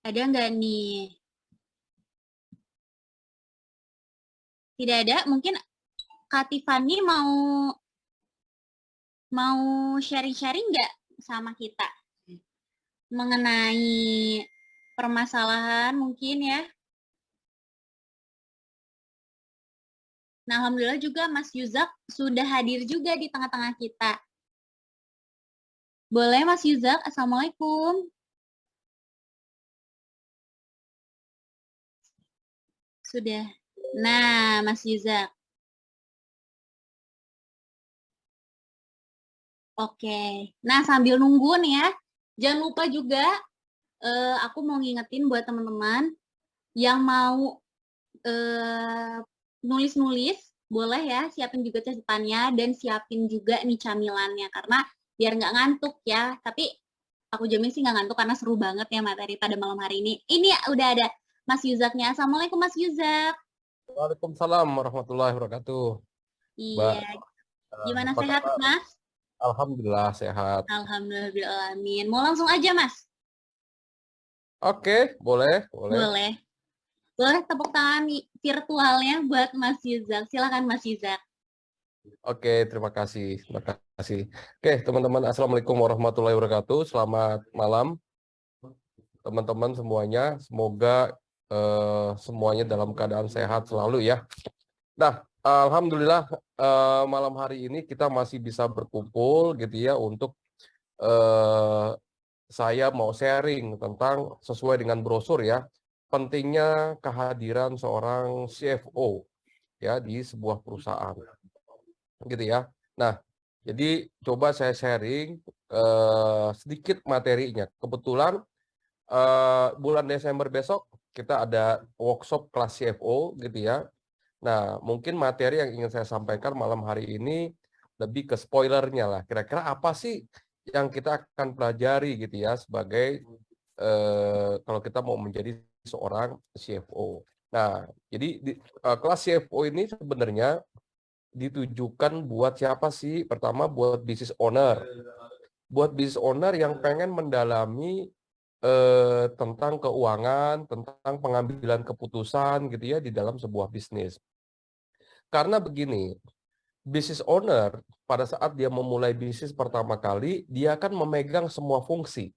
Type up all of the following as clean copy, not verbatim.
Ada nggak nih? Tidak ada. Mungkin Kak Tiffany mau sharing-sharing nggak sama kita mengenai permasalahan mungkin ya? Nah, alhamdulillah juga Mas Yuzak sudah hadir juga di tengah-tengah kita. Boleh Mas Yuzak? Assalamualaikum. Sudah. Nah, Mas Yuzak. Oke. Nah, sambil nunggu nih ya, jangan lupa juga aku mau ngingetin buat teman-teman yang mau nulis-nulis, boleh ya, siapin juga catatannya dan siapin juga nih camilannya karena biar nggak ngantuk ya. Tapi aku jamin sih nggak ngantuk karena seru banget ya materi pada malam hari ini. Ini udah ada Mas Yuzaknya. Assalamualaikum Mas Yuzak. Waalaikumsalam warahmatullahi wabarakatuh. Mbak, Iya, gimana apa sehat kabar? Mas? Alhamdulillah sehat. Alhamdulillahirrahmanirrahim. Mau langsung aja Mas? Oke, boleh, boleh. Boleh. Boleh tepuk tangan virtualnya buat Mas Yuzak. Silakan Mas Yuzak. Oke, terima kasih. Terima kasih. Oke, teman-teman, Assalamualaikum warahmatullahi wabarakatuh. Selamat malam, teman-teman semuanya. Semoga semuanya dalam keadaan sehat selalu ya. Nah, Alhamdulillah malam hari ini kita masih bisa berkumpul gitu ya untuk eh, saya mau sharing tentang sesuai dengan brosur ya, pentingnya kehadiran seorang CFO ya di sebuah perusahaan, gitu ya. Nah, jadi coba saya sharing sedikit materinya. Kebetulan bulan Desember besok kita ada workshop kelas CFO gitu ya. Nah, mungkin materi yang ingin saya sampaikan malam hari ini lebih ke spoilernya lah. Kira-kira apa sih yang kita akan pelajari gitu ya sebagai kalau kita mau menjadi seorang CFO. Nah, jadi kelas CFO ini sebenarnya ditujukan buat siapa sih? Pertama buat business owner. Buat business owner yang pengen mendalami tentang keuangan, tentang pengambilan keputusan gitu ya di dalam sebuah bisnis. Karena begini, business owner pada saat dia memulai bisnis pertama kali, dia akan memegang semua fungsi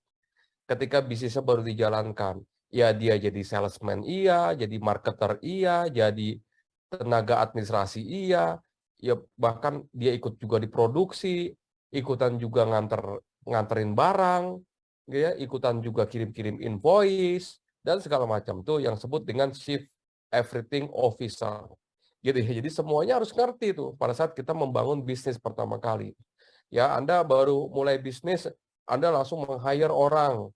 ketika bisnisnya baru dijalankan. Ya dia jadi salesman iya, jadi marketer iya, jadi tenaga administrasi iya, ya bahkan dia ikut juga di produksi, ikutan juga nganterin barang, ya, ikutan juga kirim-kirim invoice dan segala macam tuh yang sebut dengan chief everything officer. Gitu ya. Jadi semuanya harus ngerti tuh pada saat kita membangun bisnis pertama kali. Ya, Anda baru mulai bisnis, Anda langsung meng-hire orang.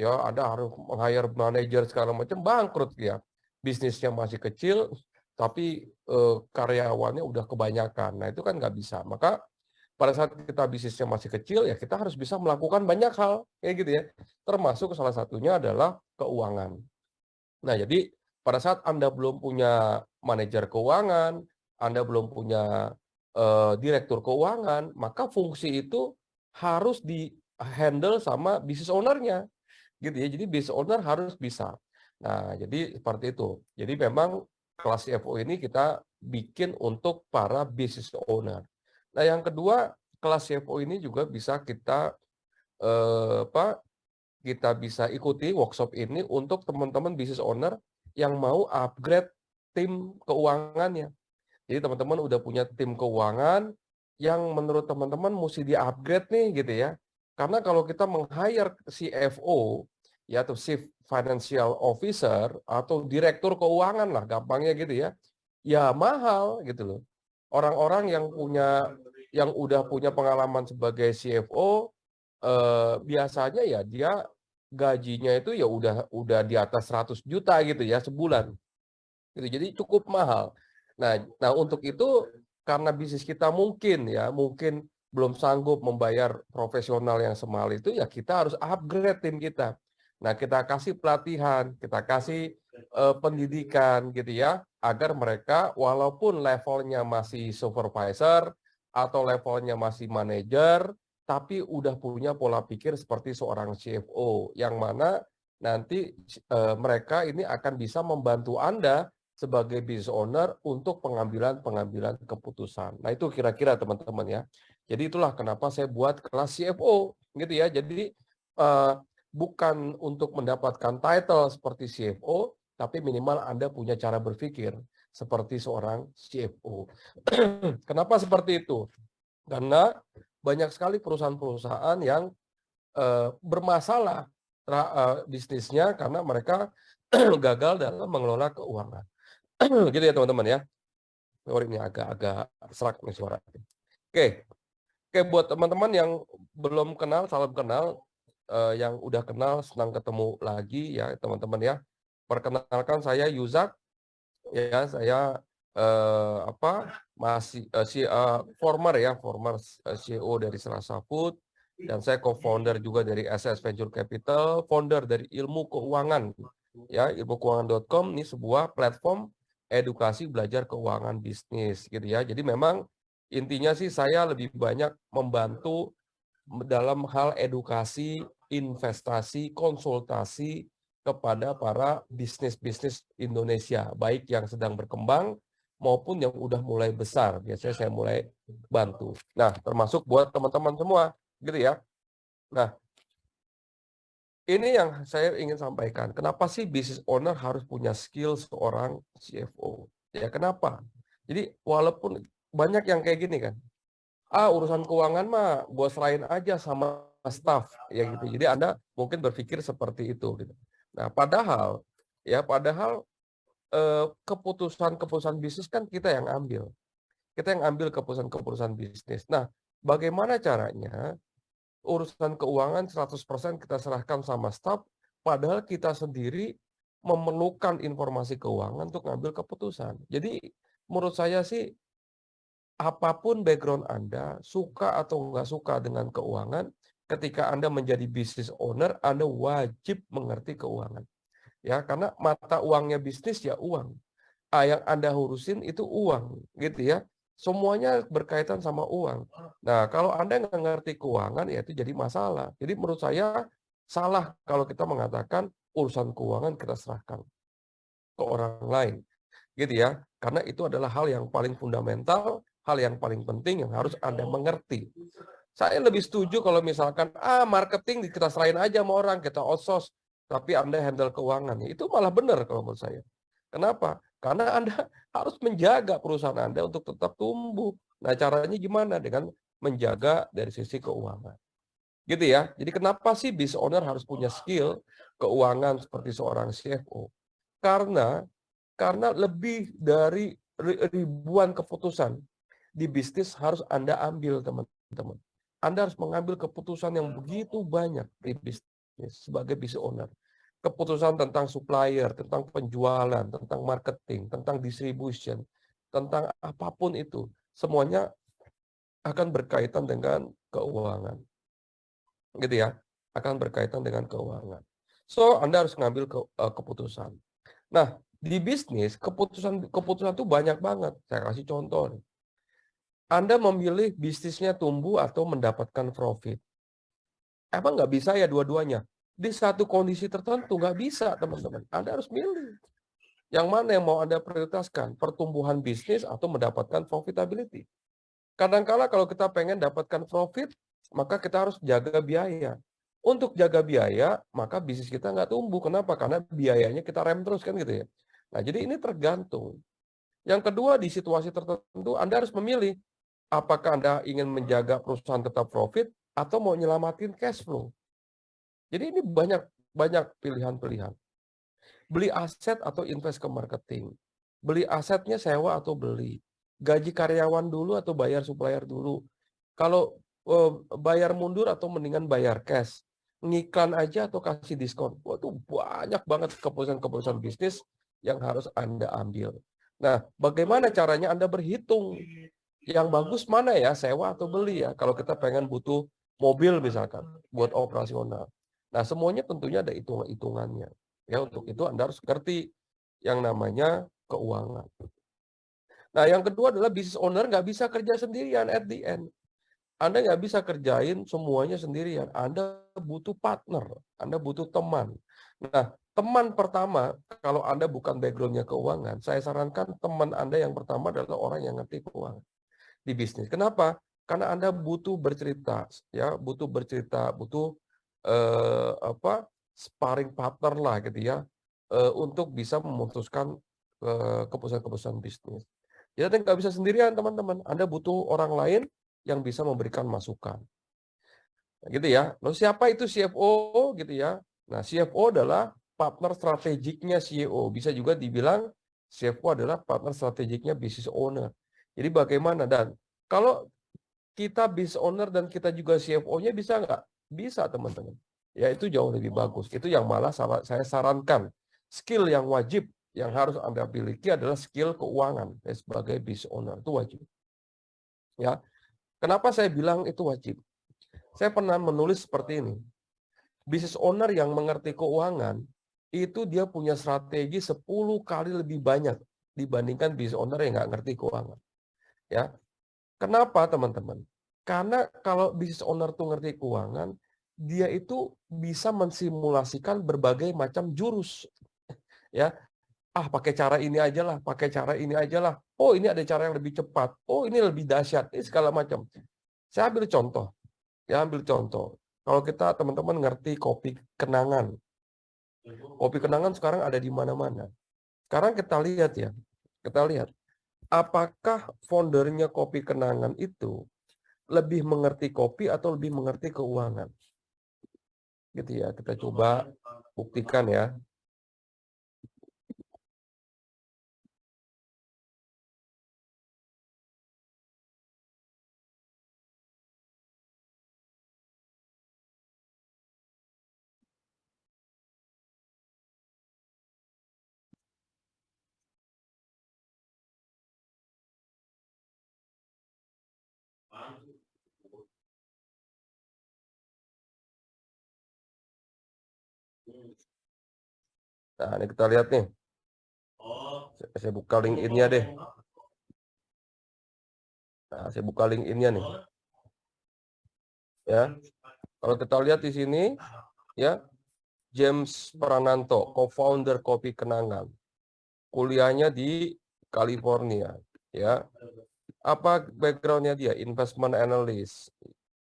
Ya, Anda harus meng-hire manajer segala macam, bangkrut ya. Bisnisnya masih kecil, tapi karyawannya udah kebanyakan. Nah, itu kan nggak bisa. Maka pada saat kita bisnisnya masih kecil, ya kita harus bisa melakukan banyak hal, kayak gitu ya. Termasuk salah satunya adalah keuangan. Nah, jadi pada saat Anda belum punya manajer keuangan, Anda belum punya direktur keuangan, maka fungsi itu harus di-handle sama business owner-nya, gitu ya. Jadi business owner harus bisa. Nah, jadi seperti itu. Jadi memang kelas CFO ini kita bikin untuk para business owner. Nah, yang kedua, kelas CFO ini juga bisa kita apa kita bisa ikuti workshop ini untuk teman-teman business owner yang mau upgrade tim keuangannya. Jadi teman-teman udah punya tim keuangan yang menurut teman-teman mesti di-upgrade nih gitu ya. Karena kalau kita meng-hire CFO ya atau Chief Financial Officer atau direktur keuangan lah gampangnya gitu ya. Ya mahal gitu loh. Orang-orang yang udah punya pengalaman sebagai CFO biasanya ya dia gajinya itu ya udah di atas 100 juta gitu ya sebulan. Gitu. Jadi cukup mahal. Nah, untuk itu karena bisnis kita mungkin belum sanggup membayar profesional yang semahal itu ya kita harus upgrade tim kita. Nah, kita kasih pelatihan, kita kasih pendidikan gitu ya agar mereka walaupun levelnya masih supervisor atau levelnya masih manajer tapi udah punya pola pikir seperti seorang CFO yang mana nanti mereka ini akan bisa membantu Anda sebagai business owner untuk pengambilan keputusan. Nah, itu kira-kira teman-teman ya. Jadi itulah kenapa saya buat kelas CFO gitu ya. Jadi bukan untuk mendapatkan title seperti CFO, tapi minimal Anda punya cara berpikir seperti seorang CFO. Kenapa seperti itu? Karena banyak sekali perusahaan-perusahaan yang bermasalah bisnisnya karena mereka gagal dalam mengelola keuangan. Gitu ya teman-teman ya. Sorry, ini agak serak nih suara. Oke, buat teman-teman yang belum kenal, salam kenal. Yang udah kenal, senang ketemu lagi ya teman-teman ya. Perkenalkan saya Yuzak, ya saya former CEO dari Selasa Food, dan saya co-founder juga dari SS Venture Capital, founder dari Ilmu Keuangan, ya ilmukeuangan.com. Ini sebuah platform edukasi belajar keuangan bisnis gitu ya. Jadi memang intinya sih saya lebih banyak membantu dalam hal edukasi, investasi, konsultasi kepada para bisnis-bisnis Indonesia, baik yang sedang berkembang maupun yang udah mulai besar. Biasanya saya mulai bantu. Nah, termasuk buat teman-teman semua, gitu ya. Nah, ini yang saya ingin sampaikan. Kenapa sih business owner harus punya skill seorang CFO? Ya, kenapa? Jadi, walaupun banyak yang kayak gini kan, urusan keuangan mah gue serahin aja sama staff ya gitu. Jadi Anda mungkin berpikir seperti itu gitu. Nah, padahal keputusan bisnis kan kita yang ambil. Kita yang ambil keputusan bisnis. Nah, bagaimana caranya urusan keuangan 100% kita serahkan sama staff, padahal kita sendiri memerlukan informasi keuangan untuk ngambil keputusan. Jadi menurut saya sih, apapun background Anda, suka atau nggak suka dengan keuangan, ketika Anda menjadi business owner, Anda wajib mengerti keuangan. Ya, karena mata uangnya bisnis ya uang. Yang Anda urusin itu uang, gitu ya. Semuanya berkaitan sama uang. Nah, kalau Anda nggak ngerti keuangan, ya itu jadi masalah. Jadi menurut saya salah kalau kita mengatakan urusan keuangan kita serahkan ke orang lain, gitu ya. Karena itu adalah hal yang paling fundamental, hal yang paling penting yang harus Anda mengerti. Saya lebih setuju kalau misalkan, marketing kita serahin aja sama orang, kita outsource, tapi Anda handle keuangan. Itu malah benar kalau menurut saya. Kenapa? Karena Anda harus menjaga perusahaan Anda untuk tetap tumbuh. Nah, caranya gimana? Dengan menjaga dari sisi keuangan. Gitu ya. Jadi kenapa sih business owner harus punya skill keuangan seperti seorang CFO? Karena lebih dari ribuan keputusan di bisnis harus Anda ambil, teman-teman. Anda harus mengambil keputusan yang begitu banyak di bisnis sebagai business owner. Keputusan tentang supplier, tentang penjualan, tentang marketing, tentang distribution, tentang apapun itu. Semuanya akan berkaitan dengan keuangan. Gitu ya. Akan berkaitan dengan keuangan. So, Anda harus mengambil keputusan. Nah, di bisnis, keputusan itu banyak banget. Saya kasih contoh. Anda memilih bisnisnya tumbuh atau mendapatkan profit. Emang nggak bisa ya dua-duanya? Di satu kondisi tertentu nggak bisa, teman-teman. Anda harus milih. Yang mana yang mau Anda prioritaskan? Pertumbuhan bisnis atau mendapatkan profitability? Kadang-kala kalau kita pengen dapatkan profit, maka kita harus jaga biaya. Untuk jaga biaya, maka bisnis kita nggak tumbuh. Kenapa? Karena biayanya kita rem terus kan gitu ya. Nah, jadi ini tergantung. Yang kedua, di situasi tertentu Anda harus memilih apakah Anda ingin menjaga perusahaan tetap profit atau mau nyelamatin cash flow. Jadi ini banyak pilihan-pilihan. Beli aset atau invest ke marketing. Beli asetnya sewa atau beli. Gaji karyawan dulu atau bayar supplier dulu. Kalau bayar mundur atau mendingan bayar cash. Ngiklan aja atau kasih diskon. Waduh, banyak banget keputusan-keputusan bisnis yang harus Anda ambil. Nah, bagaimana caranya Anda berhitung? Yang bagus mana ya, sewa atau beli ya? Kalau kita pengen butuh mobil misalkan, buat operasional. Nah, semuanya tentunya ada hitung-hitungannya. Ya, untuk itu Anda harus ngerti yang namanya keuangan. Nah, yang kedua adalah business owner nggak bisa kerja sendirian at the end. Anda nggak bisa kerjain semuanya sendirian. Anda butuh partner, Anda butuh teman. Nah, teman pertama, kalau Anda bukan background-nya keuangan, saya sarankan teman Anda yang pertama adalah orang yang ngerti keuangan di bisnis. Kenapa? Karena Anda butuh bercerita, ya, butuh sparring partner lah gitu ya, untuk bisa memutuskan keputusan-keputusan bisnis. Jadi Anda nggak bisa sendirian teman-teman. Anda butuh orang lain yang bisa memberikan masukan. Nah, gitu ya. Lalu siapa itu CFO gitu ya? Nah, CFO adalah partner strategiknya CEO. Bisa juga dibilang CFO adalah partner strategiknya business owner. Jadi bagaimana? Dan kalau kita business owner dan kita juga CFO-nya bisa nggak? Bisa teman-teman. Ya itu jauh lebih bagus. Itu yang malah saya sarankan. Skill yang wajib yang harus Anda miliki adalah skill keuangan sebagai business owner. Itu wajib. Ya. Kenapa saya bilang itu wajib? Saya pernah menulis seperti ini. Business owner yang mengerti keuangan, itu dia punya strategi 10 kali lebih banyak dibandingkan business owner yang nggak ngerti keuangan. Ya, kenapa teman-teman? Karena kalau business owner tuh ngerti keuangan, dia itu bisa mensimulasikan berbagai macam jurus. Ya, pakai cara ini aja lah, pakai cara ini aja lah. Oh, ini ada cara yang lebih cepat. Oh, ini lebih dahsyat. Ini segala macam. Saya ambil contoh. Ya, ambil contoh. Kalau kita teman-teman ngerti kopi kenangan. Kopi kenangan sekarang ada di mana-mana. Sekarang kita lihat ya. Kita lihat. Apakah foundernya kopi kenangan itu lebih mengerti kopi atau lebih mengerti keuangan? Gitu ya. Kita coba buktikan ya. Nah, ini kita lihat nih. Saya buka LinkedIn-nya deh. Nah, saya buka LinkedIn-nya nih. Ya. Kalau kita lihat di sini, ya, James Prananto, co-founder Kopi Kenangan. Kuliahnya di California, ya. Apa background-nya dia? Investment analyst.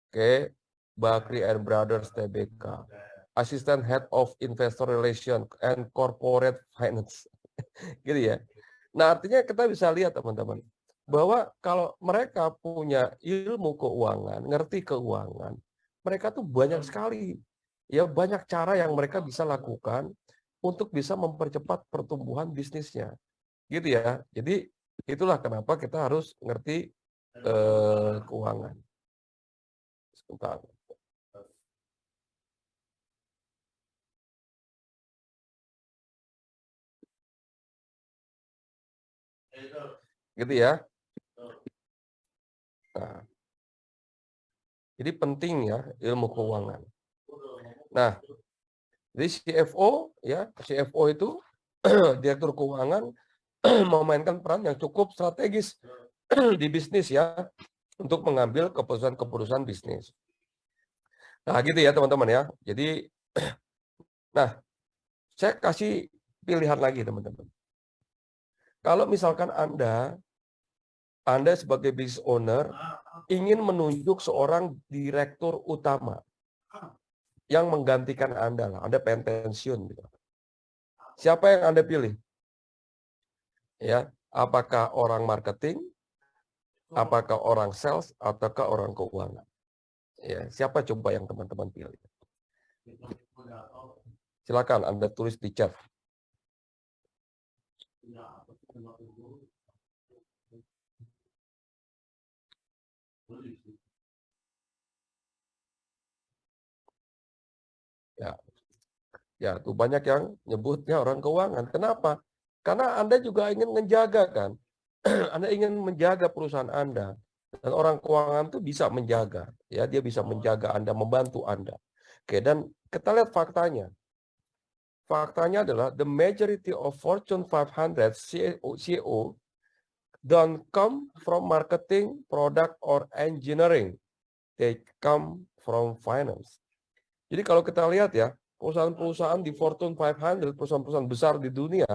Oke, Bakri and Brothers Tbk. Assistant Head of Investor Relations and Corporate Finance. Gitu ya. Nah, artinya kita bisa lihat teman-teman, bahwa kalau mereka punya ilmu keuangan, ngerti keuangan, mereka tuh banyak sekali, ya banyak cara yang mereka bisa lakukan untuk bisa mempercepat pertumbuhan bisnisnya. Gitu ya. Jadi itulah kenapa kita harus ngerti keuangan. Sebentar. Gitu ya. Nah, jadi penting ya ilmu keuangan. Nah, jadi CFO ya, CFO itu direktur keuangan memainkan peran yang cukup strategis di bisnis ya untuk mengambil keputusan-keputusan bisnis. Nah, gitu ya teman-teman ya. Jadi nah, saya kasih pilihan lagi teman-teman. Kalau misalkan Anda sebagai business owner ingin menunjuk seorang direktur utama yang menggantikan Anda lah, Anda pengen pensiun gitu. Siapa yang Anda pilih? Ya, apakah orang marketing, apakah orang sales, ataukah orang keuangan? Ya, siapa coba yang teman-teman pilih? Silakan Anda tulis di chat. Ya, tuh banyak yang nyebutnya orang keuangan. Kenapa? Karena Anda juga ingin menjaga kan. Anda ingin menjaga perusahaan Anda. Dan orang keuangan itu bisa menjaga. Ya, dia bisa menjaga Anda, membantu Anda. Oke, dan kita lihat faktanya. Faktanya adalah the majority of Fortune 500 CEO don't come from marketing, product, or engineering. they come from finance. Jadi kalau kita lihat ya, perusahaan-perusahaan di Fortune 500, perusahaan-perusahaan besar di dunia,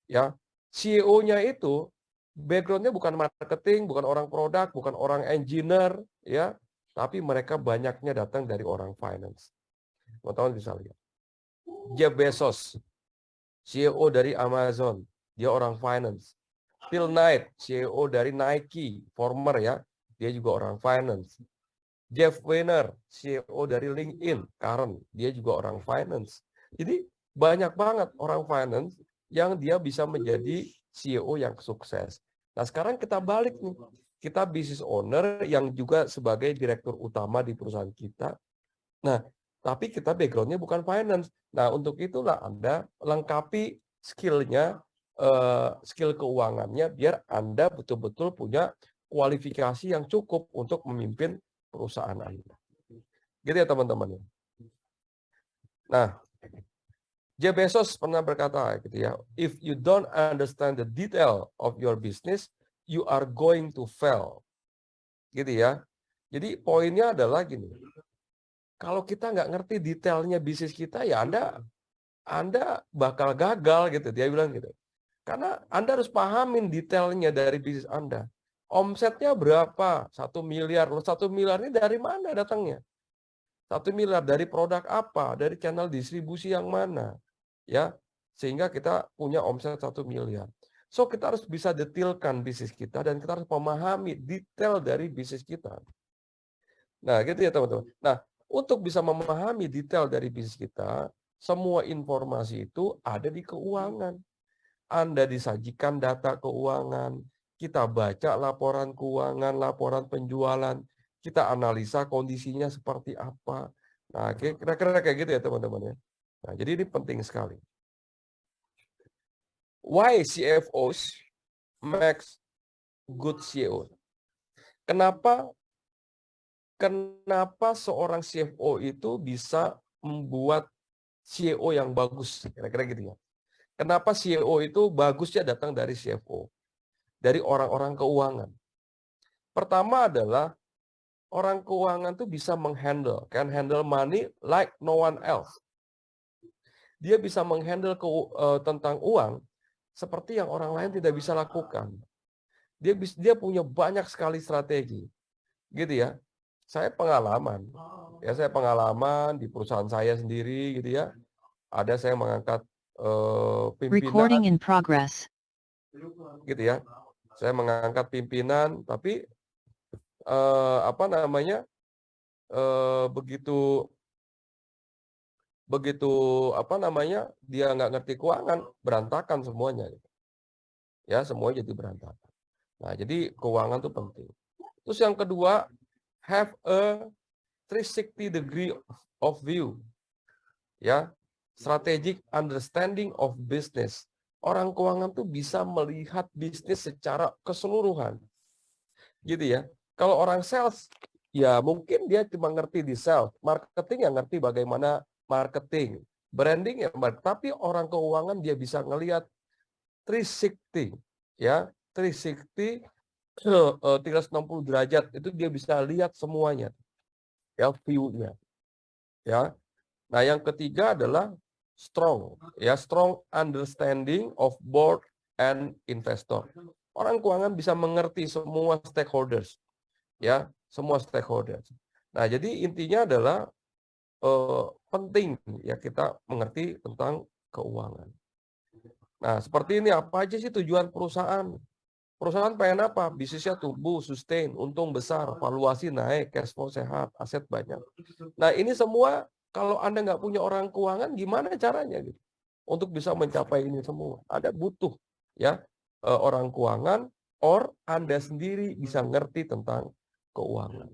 ya, CEO-nya itu background-nya bukan marketing, bukan orang produk, bukan orang engineer, ya, tapi mereka banyaknya datang dari orang finance. Teman-teman bisa lihat. Jeff Bezos, CEO dari Amazon, dia orang finance. Phil Knight, CEO dari Nike, former ya, dia juga orang finance. Jeff Weiner, CEO dari LinkedIn, current, dia juga orang finance. Jadi banyak banget orang finance yang dia bisa menjadi CEO yang sukses. Nah sekarang kita balik nih, kita business owner yang juga sebagai direktur utama di perusahaan kita. Nah, tapi kita background-nya bukan finance. Nah untuk itulah Anda lengkapi skill-nya, skill keuangannya, biar Anda betul-betul punya kualifikasi yang cukup untuk memimpin perusahaan Anda. Gitu ya teman-teman. Nah, Jeff Bezos pernah berkata gitu ya, if you don't understand the detail of your business, you are going to fail. Gitu ya. Jadi poinnya adalah gini, kalau kita nggak ngerti detailnya bisnis kita, ya Anda bakal gagal gitu. Dia bilang gitu. Karena Anda harus pahamin detailnya dari bisnis Anda. Omsetnya berapa? 1 miliar. Loh, 1 miliar ini dari mana datangnya? 1 miliar dari produk apa? Dari channel distribusi yang mana? Ya, sehingga kita punya omset 1 miliar. So, kita harus bisa detailkan bisnis kita dan kita harus memahami detail dari bisnis kita. Nah, gitu ya teman-teman. Nah, untuk bisa memahami detail dari bisnis kita, semua informasi itu ada di keuangan. Anda disajikan data keuangan, kita baca laporan keuangan, laporan penjualan, kita analisa kondisinya seperti apa. Nah, kira-kira kayak gitu ya teman-teman ya. Nah, jadi ini penting sekali. Why CFOs makes good CEO? Kenapa seorang CFO itu bisa membuat CEO yang bagus? Kira-kira gitu ya. Kenapa CEO itu bagusnya datang dari CFO? Dari orang-orang keuangan. Pertama adalah orang keuangan tuh bisa can handle money like no one else. Dia bisa menghandle tentang uang seperti yang orang lain tidak bisa lakukan. Dia punya banyak sekali strategi. Gitu ya. Saya pengalaman di perusahaan saya sendiri gitu ya. Ada saya mengangkat pimpinan Recording in progress. gitu ya. Saya mengangkat pimpinan tapi begitu dia nggak ngerti keuangan, berantakan semuanya. Ya, semuanya jadi berantakan. Nah, jadi keuangan itu penting. Terus yang kedua, have a 360 degree of view. Ya, strategic understanding of business. Orang keuangan tuh bisa melihat bisnis secara keseluruhan. Gitu ya. Kalau orang sales, ya mungkin dia cuma ngerti di sales. Marketing yang ngerti bagaimana marketing. Branding ya, tapi orang keuangan dia bisa ngelihat 360. Ya, 360, 360 derajat. Itu dia bisa lihat semuanya. Ya, view-nya. Ya. Nah, yang ketiga adalah strong understanding of board and investor. Orang keuangan bisa mengerti semua stakeholders. Ya, semua stakeholders. Nah, jadi intinya adalah penting ya kita mengerti tentang keuangan. Nah, seperti ini apa aja sih tujuan perusahaan? Perusahaan pengen apa? Bisnisnya tumbuh, sustain, untung besar, valuasi naik, cash flow sehat, aset banyak. Nah, ini semua kalau Anda nggak punya orang keuangan, gimana caranya gitu? Untuk bisa mencapai ini semua. Ada butuh ya orang keuangan, or Anda sendiri bisa ngerti tentang keuangan.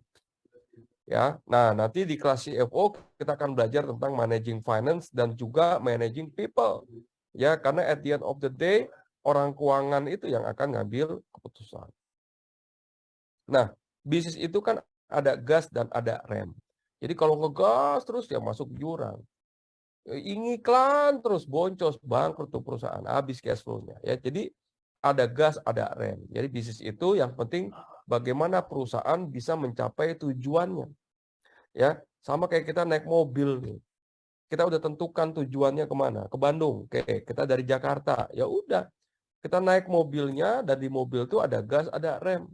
Ya, nah nanti di kelas CFO kita akan belajar tentang managing finance dan juga managing people. Ya, karena at the end of the day orang keuangan itu yang akan ngambil keputusan. Nah, bisnis itu kan ada gas dan ada rem. Jadi kalau ngegas terus ya masuk jurang. Iklan terus boncos, bangkrut tuh perusahaan, habis cash flow-nya. Ya, jadi ada gas, ada rem. Jadi bisnis itu yang penting bagaimana perusahaan bisa mencapai tujuannya. Ya, sama kayak kita naik mobil nih. Kita udah tentukan tujuannya kemana, ke Bandung. Oke, kita dari Jakarta. Ya udah, kita naik mobilnya dan di mobil itu ada gas, ada rem.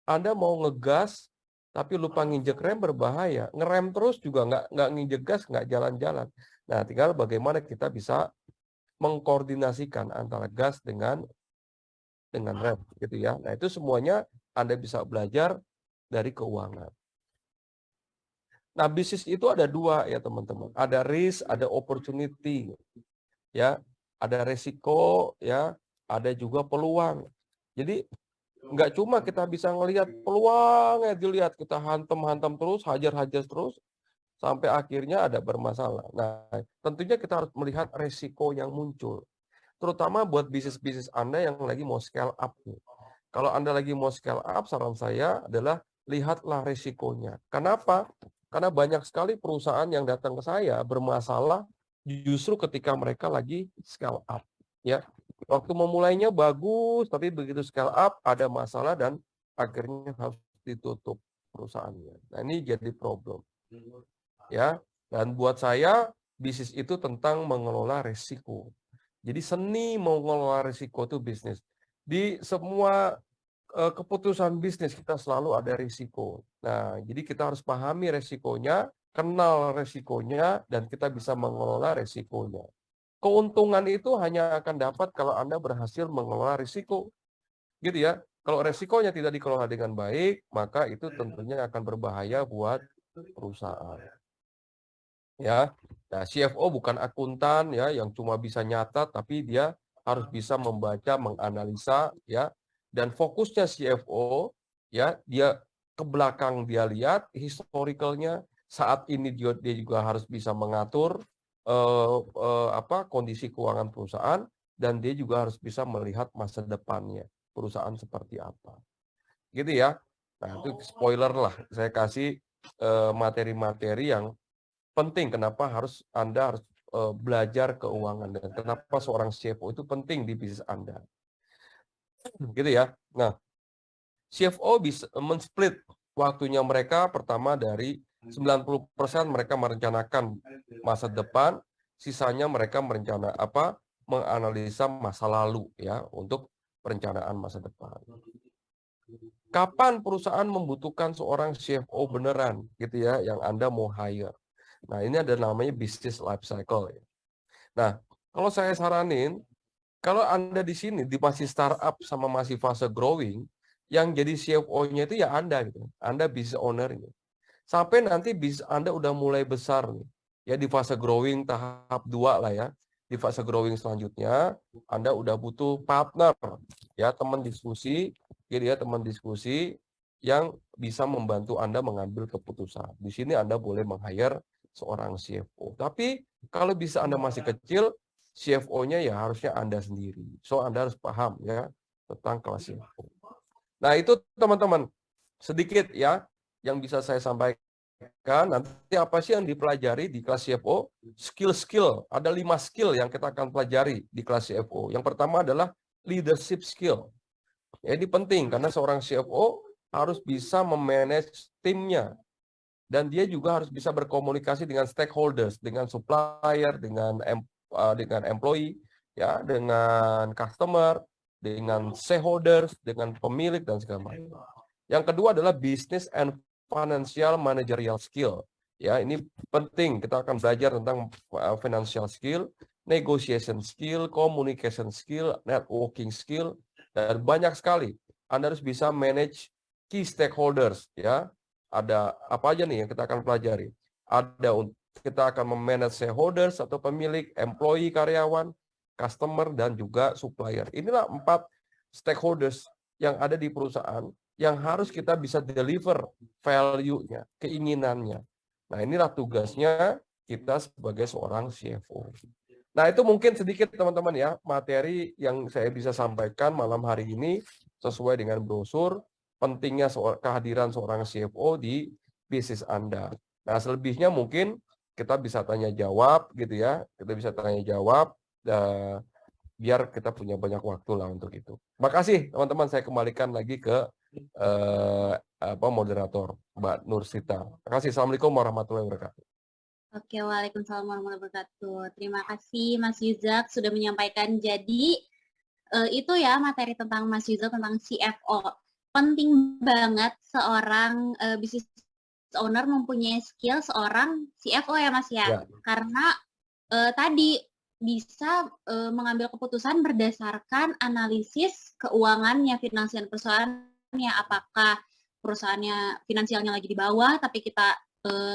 Anda mau ngegas tapi lupa nginjek rem berbahaya. Ngerem terus juga nggak nginjek gas, nggak jalan-jalan. Nah, tinggal bagaimana kita bisa mengkoordinasikan antara gas dengan rem gitu ya. Nah, itu semuanya Anda bisa belajar dari keuangan. Nah, bisnis itu ada dua ya teman-teman. Ada risk, ada opportunity. Ya, ada resiko, ya, ada juga peluang. Jadi nggak cuma kita bisa ngelihat peluangnya dilihat, kita hantam-hantam terus, hajar-hajar terus, sampai akhirnya ada bermasalah. Nah, tentunya kita harus melihat resiko yang muncul. Terutama buat bisnis-bisnis Anda yang lagi mau scale up. Kalau Anda lagi mau scale up, saran saya adalah lihatlah resikonya. Kenapa? Karena banyak sekali perusahaan yang datang ke saya bermasalah justru ketika mereka lagi scale up. Ya, waktu memulainya bagus, tapi begitu scale up ada masalah dan akhirnya harus ditutup perusahaannya. Nah, ini jadi problem. Ya, dan buat saya bisnis itu tentang mengelola resiko. Jadi seni mengelola risiko itu bisnis. Di semua keputusan bisnis kita selalu ada risiko. Nah, jadi kita harus pahami resikonya, kenal resikonya, dan kita bisa mengelola resikonya. Keuntungan itu hanya akan dapat kalau Anda berhasil mengelola risiko. Gitu ya. Kalau resikonya tidak dikelola dengan baik, maka itu tentunya akan berbahaya buat perusahaan. Ya, nah CFO bukan akuntan ya yang cuma bisa nyatat, tapi dia harus bisa membaca, menganalisa ya, dan fokusnya CFO ya dia ke belakang, dia lihat historicalnya, saat ini dia juga harus bisa mengatur kondisi keuangan perusahaan, dan dia juga harus bisa melihat masa depannya perusahaan seperti apa gitu ya. Nah itu spoiler lah, saya kasih materi-materi yang penting. Kenapa Anda harus belajar keuangan, dan kenapa seorang CFO itu penting di bisnis Anda. Gitu ya. Nah, CFO bisa men-split waktunya mereka. Pertama dari 90% mereka merencanakan masa depan, sisanya mereka menganalisa masa lalu ya untuk perencanaan masa depan. Kapan perusahaan membutuhkan seorang CFO beneran gitu ya yang Anda mau hire. Nah, ini ada namanya business life cycle ya. Nah, kalau saya saranin, kalau Anda di sini masih startup sama masih fase growing, yang jadi CFO-nya itu ya Anda gitu. Anda business owner-nya. Sampai nanti bisnis Anda udah mulai besar nih. Ya di fase growing tahap 2 lah ya. Di fase growing selanjutnya, Anda udah butuh partner, ya teman diskusi, gitu ya, teman diskusi yang bisa membantu Anda mengambil keputusan. Di sini Anda boleh meng-hire seorang CFO. Tapi kalau bisa Anda masih kecil, CFO-nya ya harusnya Anda sendiri. So Anda harus paham ya tentang kelas CFO. Nah, itu teman-teman sedikit ya yang bisa saya sampaikan. Nanti apa sih yang dipelajari di kelas CFO? Skill-skill. Ada 5 skill yang kita akan pelajari di kelas CFO. Yang pertama adalah leadership skill. Ya, ini penting karena seorang CFO harus bisa memanage timnya. Dan dia juga harus bisa berkomunikasi dengan stakeholders, dengan supplier, dengan employee, ya, dengan customer, dengan shareholders, dengan pemilik dan segala macam. Yang kedua adalah business and financial managerial skill. Ya, ini penting. Kita akan belajar tentang financial skill, negotiation skill, communication skill, networking skill, dan banyak sekali. Anda harus bisa manage key stakeholders, ya. Ada apa aja nih yang kita akan pelajari? Kita akan memanage shareholders atau pemilik, employee, karyawan, customer, dan juga supplier. Inilah 4 stakeholders yang ada di perusahaan yang harus kita bisa deliver value-nya, keinginannya. Nah, inilah tugasnya kita sebagai seorang CFO. Nah, itu mungkin sedikit teman-teman ya, materi yang saya bisa sampaikan malam hari ini sesuai dengan brosur pentingnya kehadiran seorang CFO di bisnis Anda. Nah, selebihnya mungkin kita bisa tanya jawab gitu ya. Kita bisa tanya jawab biar kita punya banyak waktu lah untuk itu. Terima kasih teman-teman, saya kembalikan lagi ke moderator Mbak Nursita. Terima kasih. Assalamualaikum warahmatullahi wabarakatuh. Oke, waalaikumsalam warahmatullahi wabarakatuh. Terima kasih Mas Yuzak sudah menyampaikan. Jadi itu ya materi tentang Mas Yuzak tentang CFO. Penting banget seorang business owner mempunyai skill seorang CFO ya Mas ya. Ya. Karena tadi bisa mengambil keputusan berdasarkan analisis keuangannya, finansial perusahaannya, apakah perusahaannya finansialnya lagi di bawah, tapi kita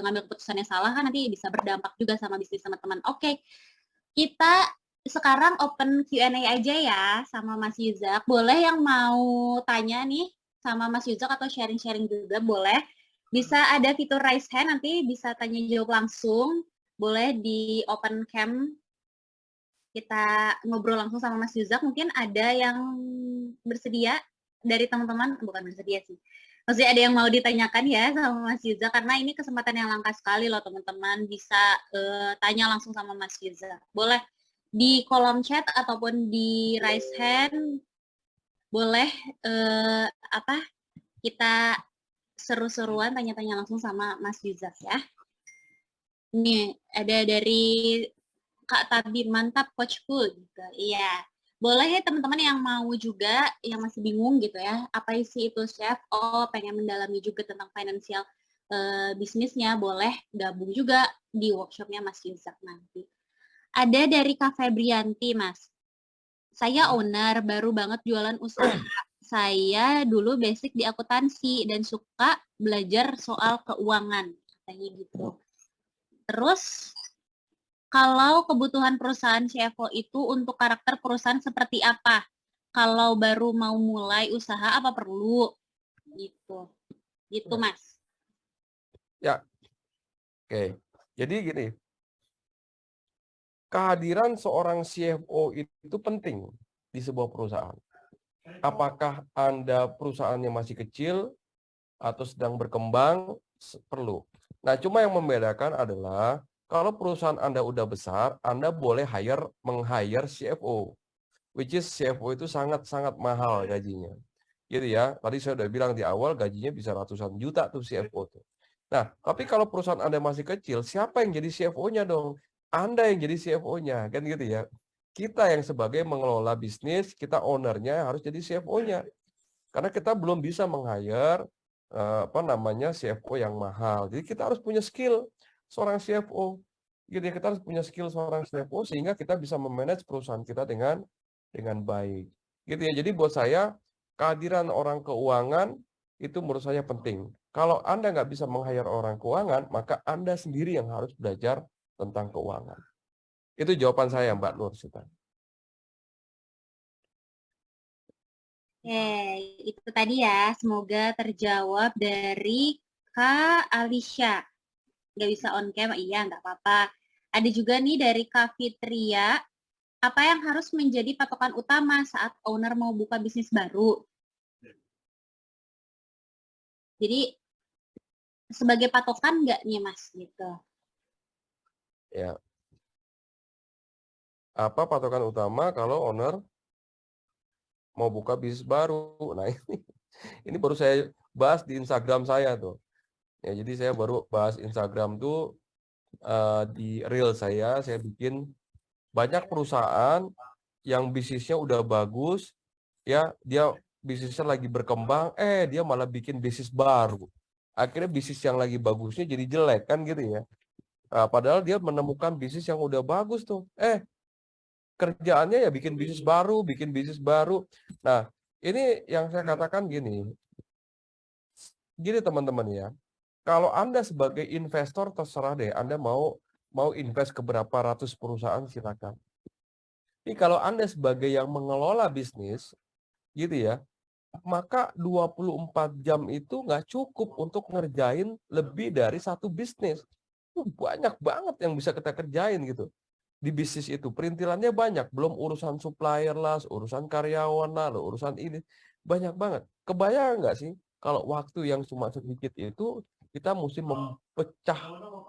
ngambil keputusannya salah kan nanti bisa berdampak juga sama bisnis teman-teman. Oke, kita sekarang open Q&A aja ya sama Mas Yuzak. Boleh yang mau tanya nih sama Mas Yuzak atau sharing-sharing juga boleh. Bisa ada fitur raise hand, nanti bisa tanya jawab langsung. Boleh di open cam, kita ngobrol langsung sama Mas Yuzak. Mungkin ada yang bersedia dari teman-teman, bukan bersedia sih. Maksudnya ada yang mau ditanyakan ya sama Mas Yuzak, karena ini kesempatan yang langka sekali loh teman-teman, bisa tanya langsung sama Mas Yuzak. Boleh di kolom chat ataupun di raise hand, boleh kita seru-seruan tanya-tanya langsung sama Mas Yuzak ya. Nih, ada dari Kak Tabi, mantap coachku gitu. Iya. Boleh ya teman-teman yang mau juga, yang masih bingung gitu ya, apa sih itu chef? Oh, pengen mendalami juga tentang financial bisnisnya, boleh gabung juga di workshopnya Mas Yuzak nanti. Ada dari Kak Febrianti, Mas. Saya owner, baru banget jualan usaha. Saya dulu basic di akuntansi dan suka belajar soal keuangan, katanya gitu. Terus kalau kebutuhan perusahaan CFO itu untuk karakter perusahaan seperti apa? Kalau baru mau mulai usaha apa perlu? Gitu. Gitu, Mas. Ya. Oke. Jadi gini, kehadiran seorang CFO itu penting di sebuah perusahaan. Apakah Anda perusahaannya masih kecil atau sedang berkembang, perlu. Nah, cuma yang membedakan adalah kalau perusahaan Anda udah besar, Anda boleh meng-hire CFO. Which is CFO itu sangat-sangat mahal gajinya. Gitu ya. Tadi saya udah bilang di awal gajinya bisa ratusan juta tuh CFO tuh. Nah, tapi kalau perusahaan Anda masih kecil, siapa yang jadi CFO-nya dong? Anda yang jadi CFO-nya, kan gitu ya. Kita yang sebagai mengelola bisnis, kita ownernya harus jadi CFO-nya. Karena kita belum bisa meng-hire CFO yang mahal. Jadi kita harus punya skill seorang CFO. Gitu ya, kita harus punya skill seorang CFO sehingga kita bisa memanage perusahaan kita dengan baik. Gitu ya. Jadi buat saya kehadiran orang keuangan itu menurut saya penting. Kalau Anda nggak bisa meng-hire orang keuangan, maka Anda sendiri yang harus belajar tentang keuangan. Itu jawaban saya, Mbak Nur Sita. Oke, itu tadi ya. Semoga terjawab dari Kak Alisha. Nggak bisa on cam, iya nggak apa-apa. Ada juga nih dari Kak Fitria. Apa yang harus menjadi patokan utama saat owner mau buka bisnis baru? Jadi sebagai patokan nggak nih Mas gitu? Ya. Apa patokan utama kalau owner mau buka bisnis baru? Nah, ini baru saya bahas di Instagram saya tuh. Ya, jadi saya baru bahas Instagram tuh di reel saya bikin banyak perusahaan yang bisnisnya udah bagus, ya dia bisnisnya lagi berkembang, dia malah bikin bisnis baru. Akhirnya bisnis yang lagi bagusnya jadi jelek kan gitu ya. Padahal dia menemukan bisnis yang udah bagus tuh. Kerjaannya ya bikin bisnis baru, bikin bisnis baru. Nah, ini yang saya katakan gini teman-teman ya. Kalau Anda sebagai investor terserah deh, Anda mau invest ke berapa ratus perusahaan silakan. Tapi kalau Anda sebagai yang mengelola bisnis, gitu ya, maka 24 jam itu nggak cukup untuk ngerjain lebih dari satu bisnis. Banyak banget yang bisa kita kerjain gitu. Di bisnis itu perintilannya banyak, belum urusan supplier lah, urusan karyawan lah, urusan ini banyak banget. Kebayang nggak sih kalau waktu yang cuma sedikit itu kita mesti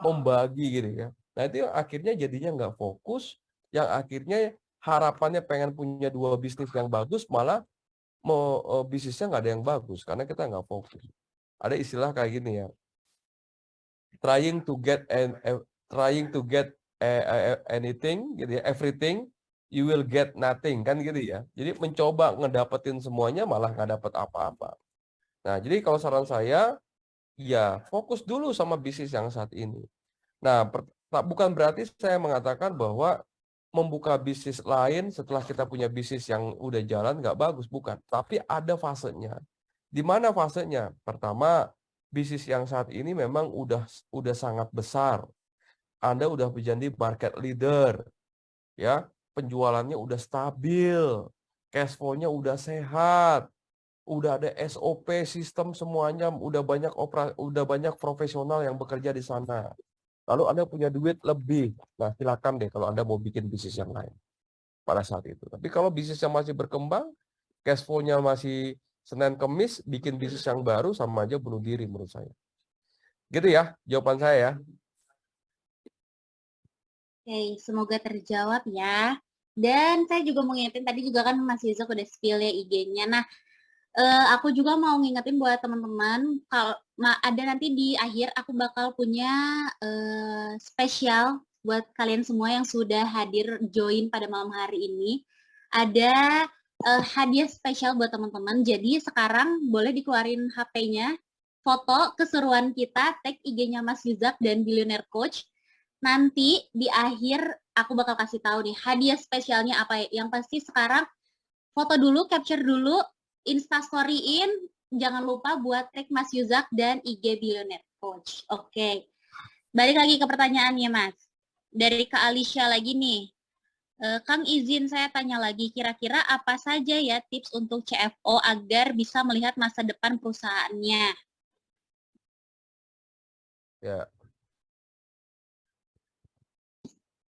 membagi gitu ya. Nah itu yang akhirnya jadinya nggak fokus, yang akhirnya harapannya pengen punya dua bisnis yang bagus malah bisnisnya nggak ada yang bagus karena kita nggak fokus. Ada istilah kayak gini ya, trying to get anything gitu ya, everything, you will get nothing, kan gitu ya. Jadi mencoba ngedapetin semuanya malah nggak dapet apa-apa. Nah, jadi kalau saran saya, ya fokus dulu sama bisnis yang saat ini. Nah, bukan berarti saya mengatakan bahwa membuka bisnis lain setelah kita punya bisnis yang udah jalan nggak bagus, bukan. Tapi ada fasenya. Di mana fasenya? Pertama, bisnis yang saat ini memang udah sangat besar. Anda udah menjadi market leader, ya. Penjualannya udah stabil, cash flow-nya udah sehat, udah ada SOP sistem semuanya, udah banyak profesional yang bekerja di sana. Lalu Anda punya duit lebih. Nah, silakan deh kalau Anda mau bikin bisnis yang lain pada saat itu. Tapi kalau bisnisnya masih berkembang, cash flow-nya masih Senin Kemis, bikin bisnis yang baru sama aja bunuh diri menurut saya. Gitu ya, jawaban saya ya. Oke, semoga terjawab ya. Dan saya juga mau ngingetin tadi juga kan Mas Yusuf udah spill ya IG-nya. Nah, aku juga mau ngingetin buat teman-teman kalau ada nanti di akhir aku bakal punya spesial buat kalian semua yang sudah hadir join pada malam hari ini. Ada hadiah spesial buat teman-teman. Jadi sekarang boleh dikeluarin HP-nya, foto keseruan kita, tag IG-nya Mas Yuzak dan Billionaire Coach. Nanti di akhir aku bakal kasih tahu nih hadiah spesialnya apa ya. Yang pasti sekarang foto dulu, capture dulu, Instastory-in, jangan lupa buat tag Mas Yuzak dan IG Billionaire Coach. Oke. Balik lagi ke pertanyaannya, Mas. Dari Kak Alicia lagi nih. Kang izin saya tanya lagi, kira-kira apa saja ya tips untuk CFO agar bisa melihat masa depan perusahaannya? Ya.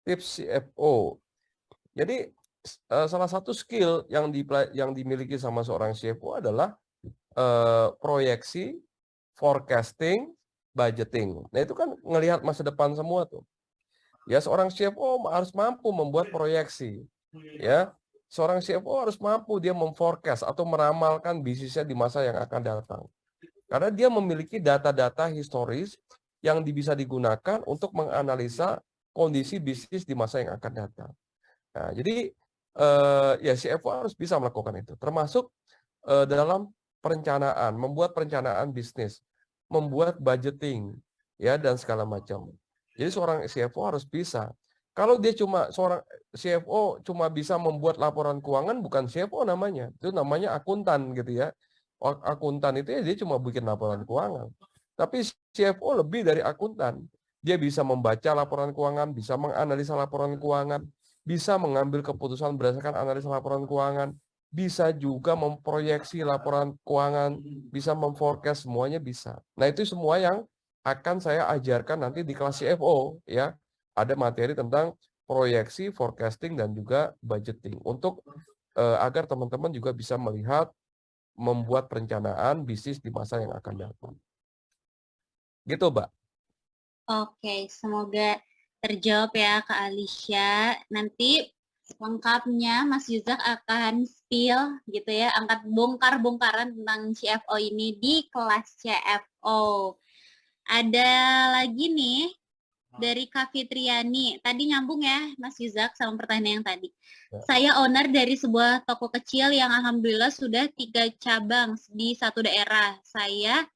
Tips CFO. Jadi salah satu skill yang dimiliki sama seorang CFO adalah proyeksi, forecasting, budgeting. Nah, itu kan ngelihat masa depan semua tuh. Ya, seorang CFO harus mampu membuat proyeksi. Ya, seorang CFO harus mampu dia memforecast atau meramalkan bisnisnya di masa yang akan datang. Karena dia memiliki data-data historis yang bisa digunakan untuk menganalisa kondisi bisnis di masa yang akan datang. Nah, jadi ya CFO harus bisa melakukan itu, termasuk dalam perencanaan, membuat perencanaan bisnis, membuat budgeting, ya, dan segala macam. Jadi seorang CFO harus bisa. Kalau dia seorang CFO cuma bisa membuat laporan keuangan, bukan CFO namanya. Itu namanya akuntan gitu ya. Akuntan itu ya dia cuma bikin laporan keuangan. Tapi CFO lebih dari akuntan. Dia bisa membaca laporan keuangan, bisa menganalisa laporan keuangan, bisa mengambil keputusan berdasarkan analisa laporan keuangan, bisa juga memproyeksi laporan keuangan, bisa memforecast, semuanya bisa. Nah, itu semua yang akan saya ajarkan nanti di kelas CFO ya. Ada materi tentang proyeksi, forecasting, dan juga budgeting untuk agar teman-teman juga bisa melihat membuat perencanaan bisnis di masa yang akan datang. Gitu, Mbak. Oke, semoga terjawab ya Kak Alicia. Nanti lengkapnya Mas Yuzak akan spill gitu ya, angkat bongkar-bongkaran tentang CFO ini di kelas CFO. Ada lagi nih dari Kak Fitriani. Tadi nyambung ya Mas Yuzak sama pertanyaan yang tadi. Ya. Saya owner dari sebuah toko kecil yang alhamdulillah sudah 3 cabang di satu daerah. Saya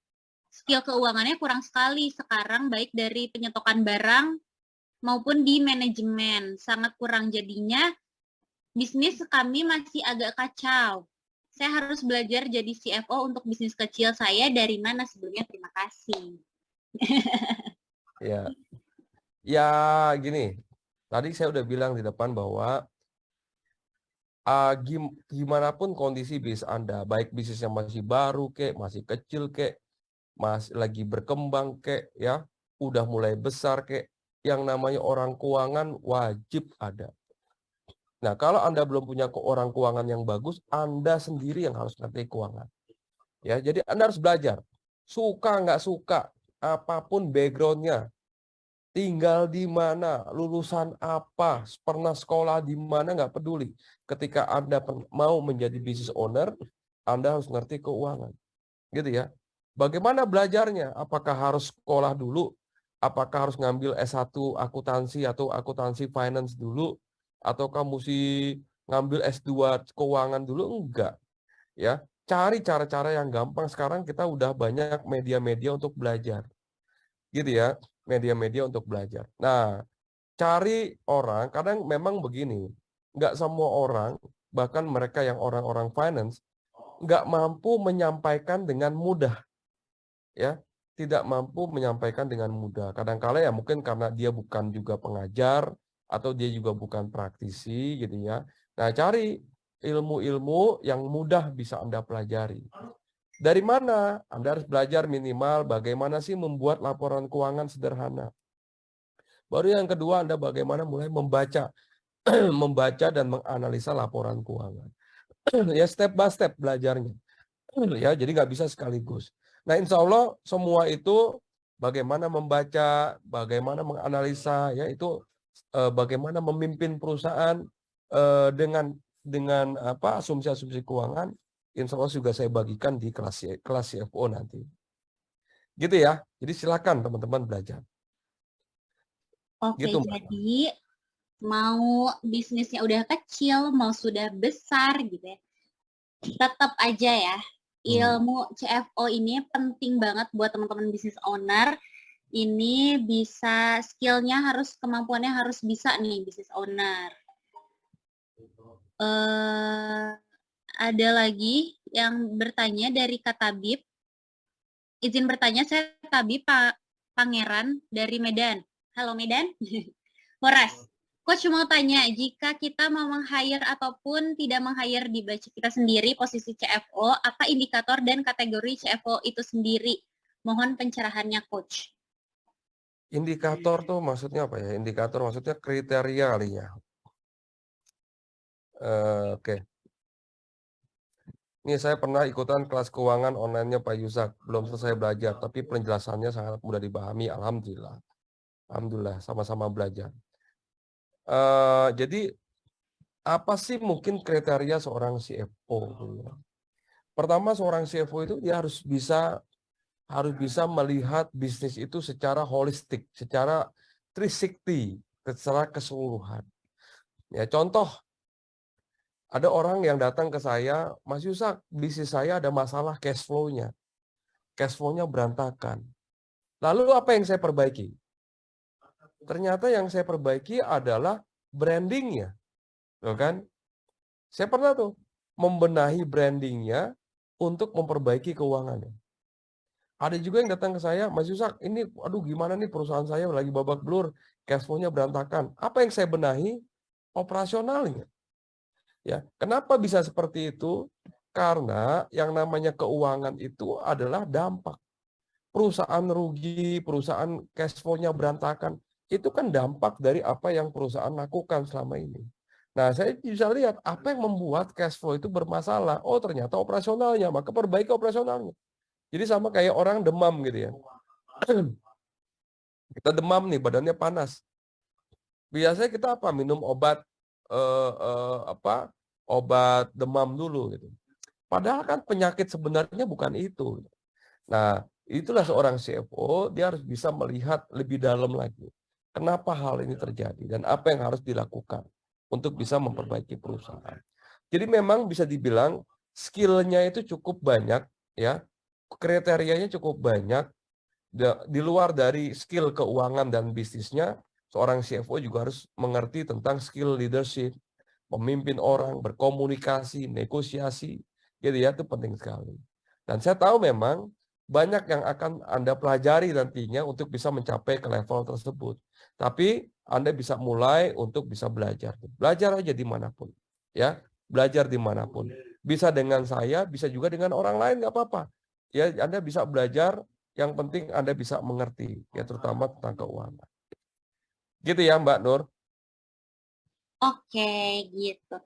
skill keuangannya kurang sekali sekarang, baik dari penyetokan barang maupun di manajemen. Sangat kurang, jadinya bisnis kami masih agak kacau. Saya harus belajar jadi CFO untuk bisnis kecil saya dari mana sebelumnya. Terima kasih. Ya. Ya, gini. Tadi saya udah bilang di depan bahwa gimana pun kondisi bisnis Anda, baik bisnis yang masih baru kek, masih kecil kek, masih lagi berkembang kek, ya, udah mulai besar kek, yang namanya orang keuangan wajib ada. Nah, kalau Anda belum punya orang keuangan yang bagus, Anda sendiri yang harus ngerti keuangan. Ya, jadi Anda harus belajar. Suka nggak suka, apapun background-nya, tinggal di mana, lulusan apa, pernah sekolah di mana, nggak peduli. Ketika Anda mau menjadi business owner, Anda harus ngerti keuangan. Gitu ya. Bagaimana belajarnya? Apakah harus sekolah dulu? Apakah harus ngambil S1 akuntansi atau akuntansi finance dulu? Ataukah mesti ngambil S2 keuangan dulu? Enggak. Ya, cari cara-cara yang gampang. Sekarang kita udah banyak media-media untuk belajar. Gitu ya, media-media untuk belajar. Nah, cari orang, kadang memang begini, nggak semua orang, bahkan mereka yang orang-orang finance, nggak mampu menyampaikan dengan mudah, ya. Tidak mampu menyampaikan dengan mudah. Kadang-kala ya mungkin karena dia bukan juga pengajar, atau dia juga bukan praktisi, gitu ya. Nah, cari ilmu-ilmu yang mudah bisa Anda pelajari. Dari mana? Anda harus belajar minimal bagaimana sih membuat laporan keuangan sederhana. Baru yang kedua, Anda bagaimana mulai membaca membaca dan menganalisa laporan keuangan. Ya step by step belajarnya. Ya, jadi nggak bisa sekaligus. Nah, insya Allah semua itu bagaimana membaca, bagaimana menganalisa, ya itu bagaimana memimpin perusahaan dengan apa asumsi-asumsi keuangan, insya Allah juga saya bagikan di kelas CFO nanti. Gitu ya. Jadi silakan teman-teman belajar. Oke, Gitu, Mbak. jadi mau bisnisnya udah kecil, mau sudah besar gitu ya, tetap aja ya, ilmu CFO ini penting banget buat teman-teman business owner. Ini bisa skillnya harus, kemampuannya harus bisa nih business owner. Ada lagi yang bertanya dari Kak Tabib. Izin bertanya, saya Tabib Pak Pangeran dari Medan. Halo Medan. Horas. Coach mau tanya, jika kita mau meng-hire ataupun tidak meng-hire di batch kita sendiri posisi CFO, apa indikator dan kategori CFO itu sendiri? Mohon pencerahannya, Coach. Indikator tuh maksudnya apa ya? Indikator maksudnya kriteria kali ya. Oke. Ini saya pernah ikutan kelas keuangan online-nya Pak Yusak. Belum selesai belajar, tapi penjelasannya sangat mudah dipahami. Alhamdulillah. Alhamdulillah, sama-sama belajar. Jadi, apa sih mungkin kriteria seorang CFO? Pertama, seorang CFO itu dia harus bisa melihat bisnis itu secara holistik, secara 360, secara keseluruhan. Ya, contoh, ada orang yang datang ke saya, Mas Yusak, bisnis saya ada masalah cash flow-nya. Cash flow-nya berantakan. Lalu apa yang saya perbaiki? Ternyata yang saya perbaiki adalah brandingnya. Loh kan? Saya pernah tuh membenahi brandingnya untuk memperbaiki keuangannya. Ada juga yang datang ke saya, Mas Yusak, ini aduh gimana nih perusahaan saya lagi babak belur, cash flow-nya berantakan. Apa yang saya benahi? Operasionalnya. Ya, kenapa bisa seperti itu? Karena yang namanya keuangan itu adalah dampak. Perusahaan rugi, perusahaan cash flow-nya berantakan, itu kan dampak dari apa yang perusahaan lakukan selama ini. Nah, saya bisa lihat apa yang membuat cash flow itu bermasalah. Oh, ternyata operasionalnya, maka perbaiki operasionalnya. Jadi sama kayak orang demam gitu ya. Kita demam nih, badannya panas. Biasanya kita apa? Minum obat obat demam dulu gitu. Padahal kan penyakit sebenarnya bukan itu. Nah, itulah seorang CFO, dia harus bisa melihat lebih dalam lagi. Kenapa hal ini terjadi dan apa yang harus dilakukan untuk bisa memperbaiki perusahaan. Jadi memang bisa dibilang skill-nya itu cukup banyak ya. Kriterianya cukup banyak. Di luar dari skill keuangan dan bisnisnya, seorang CFO juga harus mengerti tentang skill leadership, memimpin orang, berkomunikasi, negosiasi, gitu ya, itu penting sekali. Dan saya tahu memang banyak yang akan Anda pelajari nantinya untuk bisa mencapai ke level tersebut. Tapi Anda bisa mulai untuk bisa belajar. Belajar aja dimanapun. Ya, belajar dimanapun. Bisa dengan saya, bisa juga dengan orang lain, nggak apa-apa. Ya, Anda bisa belajar, yang penting Anda bisa mengerti, ya terutama tentang keuangan. Gitu ya Mbak Nur. Oke, gitu.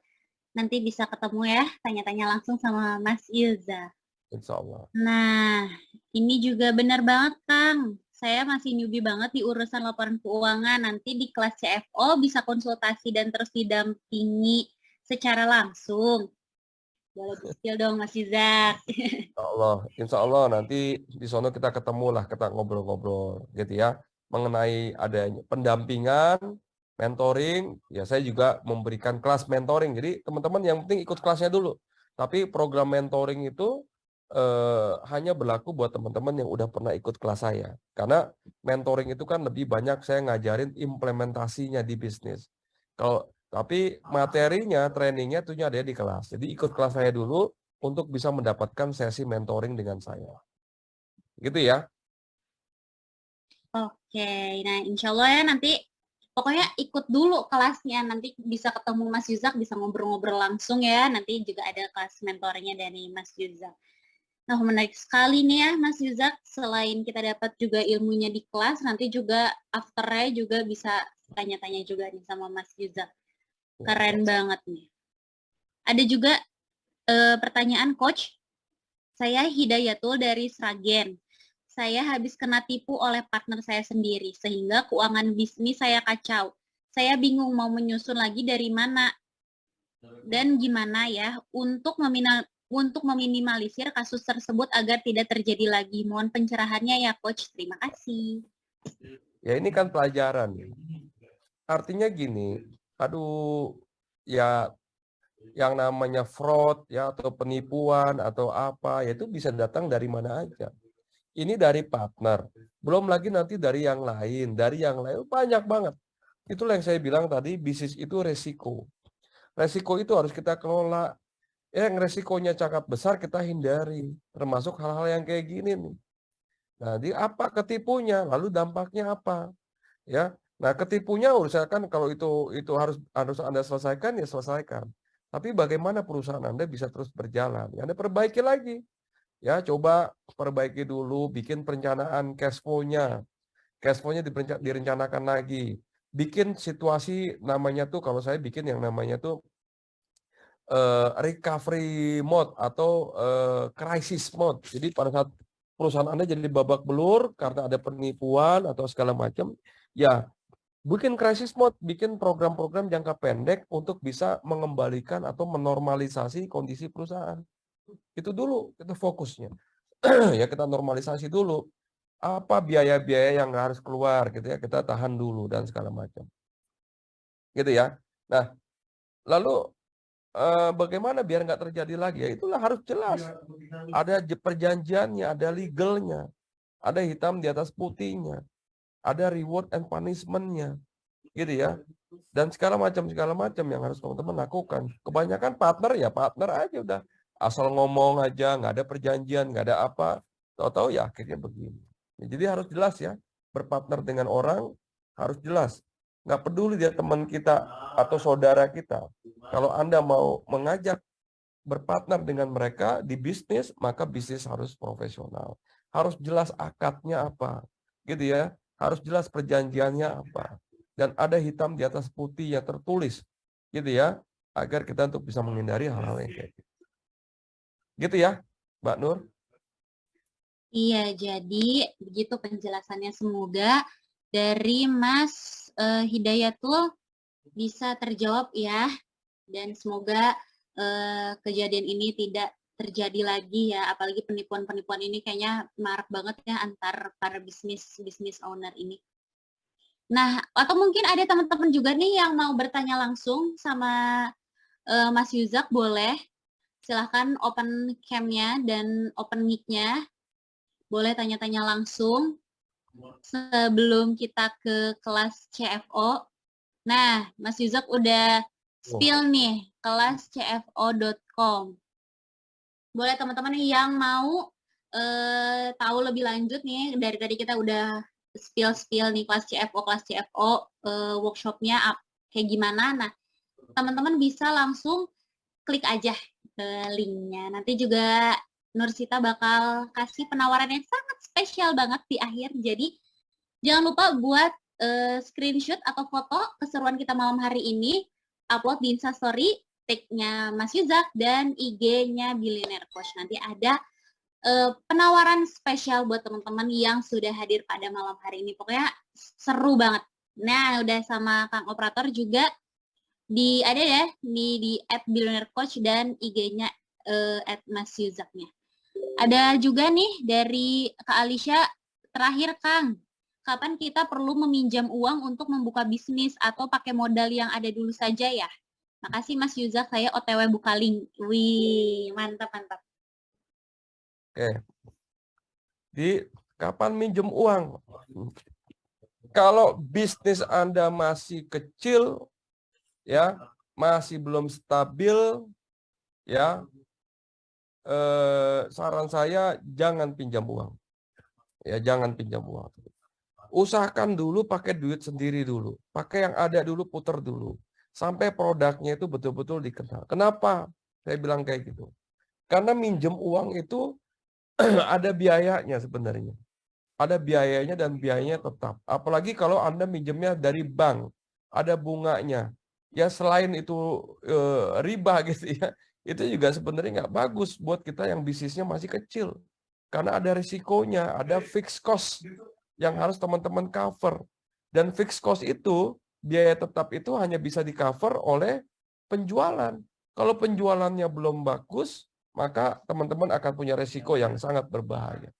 Nanti bisa ketemu ya, tanya-tanya langsung sama Mas Ilza. Insya Allah. Nah, ini juga benar banget, Kang. Saya masih newbie banget di urusan laporan keuangan. Nanti di kelas CFO bisa konsultasi dan terus didampingi secara langsung. Boleh di-spill dong Mas Yuzak. Insya Allah nanti di sono kita ketemu lah, kita ngobrol-ngobrol gitu ya, mengenai adanya pendampingan, mentoring, ya saya juga memberikan kelas mentoring. Jadi teman-teman yang penting ikut kelasnya dulu. Tapi program mentoring itu hanya berlaku buat teman-teman yang udah pernah ikut kelas saya. Karena mentoring itu kan lebih banyak saya ngajarin implementasinya di bisnis. Tapi materinya, trainingnya itu ada di kelas. Jadi ikut kelas saya dulu untuk bisa mendapatkan sesi mentoring dengan saya. Gitu ya. Oke, nah insya Allah ya nanti pokoknya ikut dulu kelasnya, nanti bisa ketemu Mas Yuzak, bisa ngobrol-ngobrol langsung ya, nanti juga ada kelas mentornya dari Mas Yuzak. Nah, menarik sekali nih ya Mas Yuzak, selain kita dapat juga ilmunya di kelas, nanti juga afternya juga bisa tanya-tanya juga nih sama Mas Yuzak. Keren banget nih. Ada juga pertanyaan Coach, saya Hidayatul dari Sragen. Saya habis kena tipu oleh partner saya sendiri, sehingga keuangan bisnis saya kacau. Saya bingung mau menyusun lagi dari mana dan gimana ya untuk meminimalisir kasus tersebut agar tidak terjadi lagi. Mohon pencerahannya ya, Coach. Terima kasih. Ya ini kan pelajaran. Artinya gini, aduh, ya yang namanya fraud ya atau penipuan atau apa, ya itu bisa datang dari mana aja. Ini dari partner, belum lagi nanti dari yang lain banyak banget. Itulah yang saya bilang tadi, bisnis itu resiko. Resiko itu harus kita kelola. Yang resikonya cakap besar kita hindari, termasuk hal-hal yang kayak gini nih. Nah, di apa ketipunya, lalu dampaknya apa? Ya. Nah, ketipunya usahakan kalau itu harus Anda selesaikan ya selesaikan. Tapi bagaimana perusahaan Anda bisa terus berjalan? Ya, Anda perbaiki lagi. Ya, coba perbaiki dulu, bikin perencanaan cash flow-nya. Cash flow-nya direncanakan lagi. Bikin situasi namanya tuh, kalau saya bikin yang namanya tuh recovery mode atau crisis mode. Jadi pada saat perusahaan Anda jadi babak belur karena ada penipuan atau segala macam, ya bikin crisis mode, bikin program-program jangka pendek untuk bisa mengembalikan atau menormalisasi kondisi perusahaan. Itu dulu, itu fokusnya. Ya kita normalisasi dulu. Apa biaya-biaya yang harus keluar gitu ya, kita tahan dulu dan segala macam. Gitu ya. Nah, lalu bagaimana biar nggak terjadi lagi? Ya itulah harus jelas. Ada perjanjiannya, ada legalnya, ada hitam di atas putihnya, ada reward and punishment-nya, gitu ya. Dan segala macam yang harus teman-teman lakukan. Kebanyakan partner ya partner aja udah, asal ngomong aja, nggak ada perjanjian, nggak ada apa, tahu-tahu ya akhirnya begini. Ya, jadi harus jelas ya, berpartner dengan orang harus jelas. Nggak peduli dia teman kita atau saudara kita. Kalau Anda mau mengajak berpartner dengan mereka di bisnis, maka bisnis harus profesional. Harus jelas akadnya apa, gitu ya. Harus jelas perjanjiannya apa. Dan ada hitam di atas putih yang tertulis, gitu ya. Agar kita untuk bisa menghindari hal-hal yang kayak gitu. Gitu ya, Mbak Nur. Iya, jadi begitu penjelasannya. Semoga dari Mas Hidayatul bisa terjawab ya. Dan semoga kejadian ini tidak terjadi lagi ya. Apalagi penipuan-penipuan ini kayaknya marak banget ya antar para bisnis owner ini. Nah, atau mungkin ada teman-teman juga nih yang mau bertanya langsung sama Mas Yuzak, boleh. Silahkan open cam-nya dan open mic-nya. Boleh tanya-tanya langsung sebelum kita ke kelas CFO. Nah, Mas Yuzak udah spill nih, kelas cfo.com. Boleh teman-teman yang mau tahu lebih lanjut nih, dari tadi kita udah spill nih kelas CFO workshopnya kayak gimana. Nah, teman-teman bisa langsung klik aja linknya. Nanti juga Nursita bakal kasih penawaran yang sangat spesial banget di akhir. Jadi jangan lupa buat screenshot atau foto keseruan kita malam hari ini, upload di Instastory, tag-nya Mas Yuzak dan IG-nya Billionaire Coach. Nanti ada penawaran spesial buat teman-teman yang sudah hadir pada malam hari ini. Pokoknya seru banget. Nah, udah sama Kang Operator juga ada ya di @billionairecoach dan IG-nya Mas Yuzaknya. Ada juga nih dari Kak Alisha, terakhir Kang, kapan kita perlu meminjam uang untuk membuka bisnis atau pakai modal yang ada dulu saja ya? Makasih Mas Yuzak, saya OTW buka link. Wih, mantap, mantap. Oke. Di kapan minjem uang? Kalau bisnis Anda masih kecil, ya, masih belum stabil, ya, saran saya jangan pinjam uang. Ya, jangan pinjam uang. Usahakan dulu pakai duit sendiri dulu. Pakai yang ada dulu, putar dulu. Sampai produknya itu betul-betul dikenal. Kenapa saya bilang kayak gitu? Karena minjem uang itu ada biayanya sebenarnya. Ada biayanya dan biayanya tetap. Apalagi kalau Anda minjemnya dari bank, ada bunganya. Ya selain itu riba gitu ya, itu juga sebenarnya nggak bagus buat kita yang bisnisnya masih kecil. Karena ada risikonya, ada fixed cost yang harus teman-teman cover. Dan fixed cost itu, biaya tetap itu hanya bisa di cover oleh penjualan. Kalau penjualannya belum bagus, maka teman-teman akan punya risiko yang sangat berbahaya.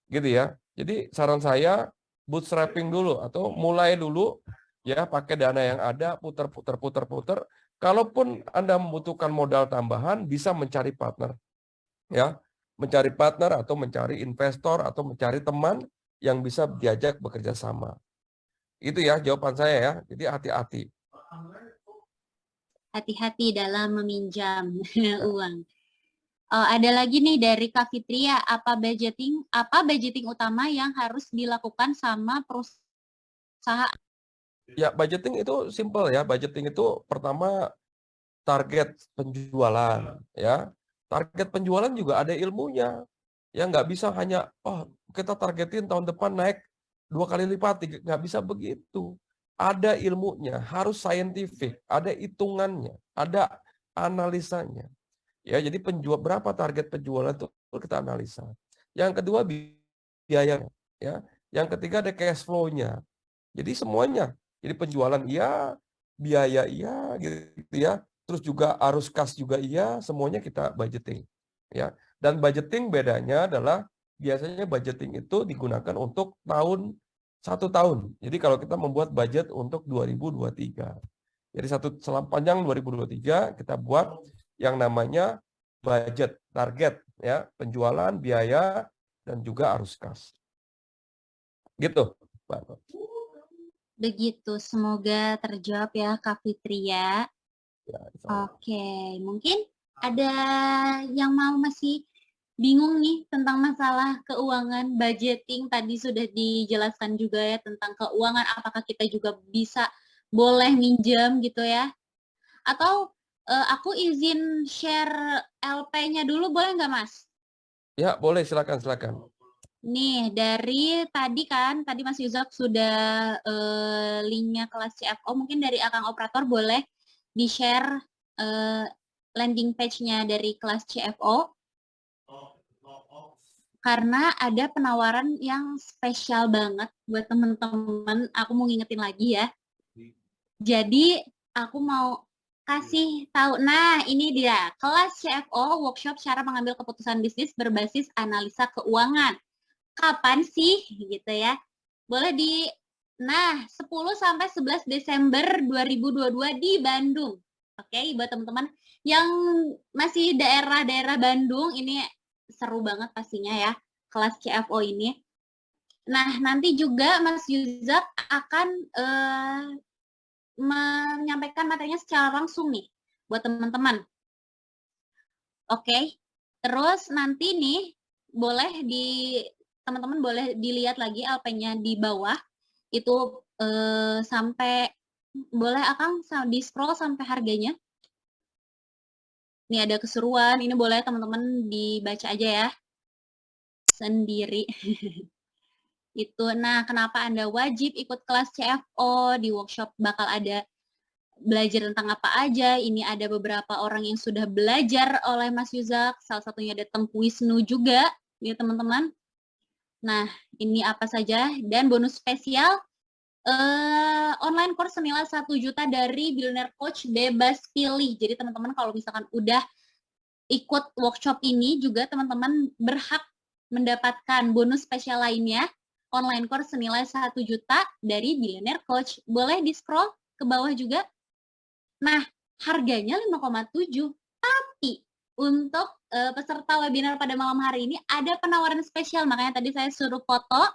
Gitu ya. Jadi saran saya bootstrapping dulu atau mulai dulu ya pakai dana yang ada, putar. Kalaupun Anda membutuhkan modal tambahan, bisa mencari partner. Ya, mencari partner atau mencari investor atau mencari teman yang bisa diajak bekerja sama. Itu ya jawaban saya ya. Jadi hati-hati. Hati-hati dalam meminjam uang. Oh, ada lagi nih dari Kak Fitria, apa budgeting utama yang harus dilakukan sama perusahaan? Ya, budgeting itu simple ya. Budgeting itu pertama target penjualan ya. Target penjualan juga ada ilmunya. Ya nggak bisa hanya kita targetin tahun depan naik 2 kali lipat, nggak bisa begitu. Ada ilmunya, harus scientific, ada hitungannya, ada analisanya. Ya, jadi berapa target penjualan itu kita analisa. Yang kedua biayanya, ya. Yang ketiga ada cash flow-nya. Jadi semuanya. Jadi penjualan iya, biaya iya gitu ya. Terus juga arus kas juga iya, semuanya kita budgeting. Ya. Dan budgeting bedanya adalah biasanya budgeting itu digunakan untuk satu tahun. Jadi kalau kita membuat budget untuk 2023. Jadi sepanjang 2023 kita buat yang namanya budget, target ya, penjualan, biaya dan juga arus kas. Gitu, Pak. Begitu, semoga terjawab ya Kak Fitria. Ya, Oke, mungkin ada yang masih bingung nih tentang masalah keuangan, budgeting, tadi sudah dijelaskan juga ya tentang keuangan, apakah kita juga boleh minjem gitu ya? Atau aku izin share LP-nya dulu boleh nggak Mas? Ya, boleh, silakan. Nih, dari tadi Mas Yuzak sudah linknya kelas CFO, mungkin dari Akang Operator boleh di-share landing page-nya dari kelas CFO. Karena ada penawaran yang spesial banget buat teman-teman. Aku mau ngingetin lagi ya. Jadi, aku mau kasih tahu. Nah, ini dia. Kelas CFO, workshop cara mengambil keputusan bisnis berbasis analisa keuangan. Kapan sih gitu ya? Boleh 10 sampai 11 Desember 2022 di Bandung. Oke, buat teman-teman yang masih daerah-daerah Bandung ini seru banget pastinya ya kelas CFO ini. Nah, nanti juga Mas Yuzak akan menyampaikan materinya secara langsung nih buat teman-teman. Oke. Terus nanti nih teman-teman boleh dilihat lagi LP-nya di bawah itu sampai boleh Akang di scroll sampai harganya. Ini ada keseruan, ini boleh teman-teman dibaca aja ya sendiri. Itu. Nah, kenapa Anda wajib ikut kelas CFO? Di workshop bakal ada belajar tentang apa aja. Ini ada beberapa orang yang sudah belajar oleh Mas Yuzak. Salah satunya ada Tengku Wisnu juga, ya teman-teman. Nah, ini apa saja. Dan bonus spesial, online course senilai 1 juta dari Billionaire Coach bebas pilih. Jadi teman-teman kalau misalkan udah ikut workshop ini juga teman-teman berhak mendapatkan bonus spesial lainnya, online course senilai 1 juta dari Billionaire Coach. Boleh di-scroll ke bawah juga. Nah, harganya 5,7. Tapi untuk peserta webinar pada malam hari ini ada penawaran spesial. Makanya tadi saya suruh foto,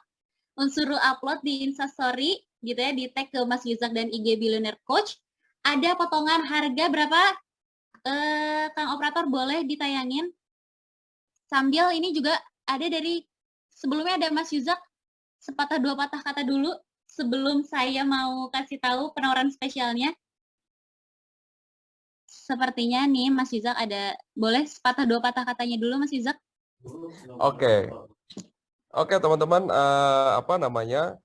suruh upload di Instastory gitu ya, di tag ke Mas Yuzak dan IG Billionaire Coach. Ada potongan harga berapa? Kang Operator boleh ditayangin. Sambil ini juga ada dari sebelumnya ada Mas Yuzak sepatah dua patah kata dulu sebelum saya mau kasih tahu penawaran spesialnya. Sepertinya nih Mas Yuzak ada, boleh sepatah dua patah katanya dulu Mas Yuzak? Oke. Oke teman-teman, apa namanya,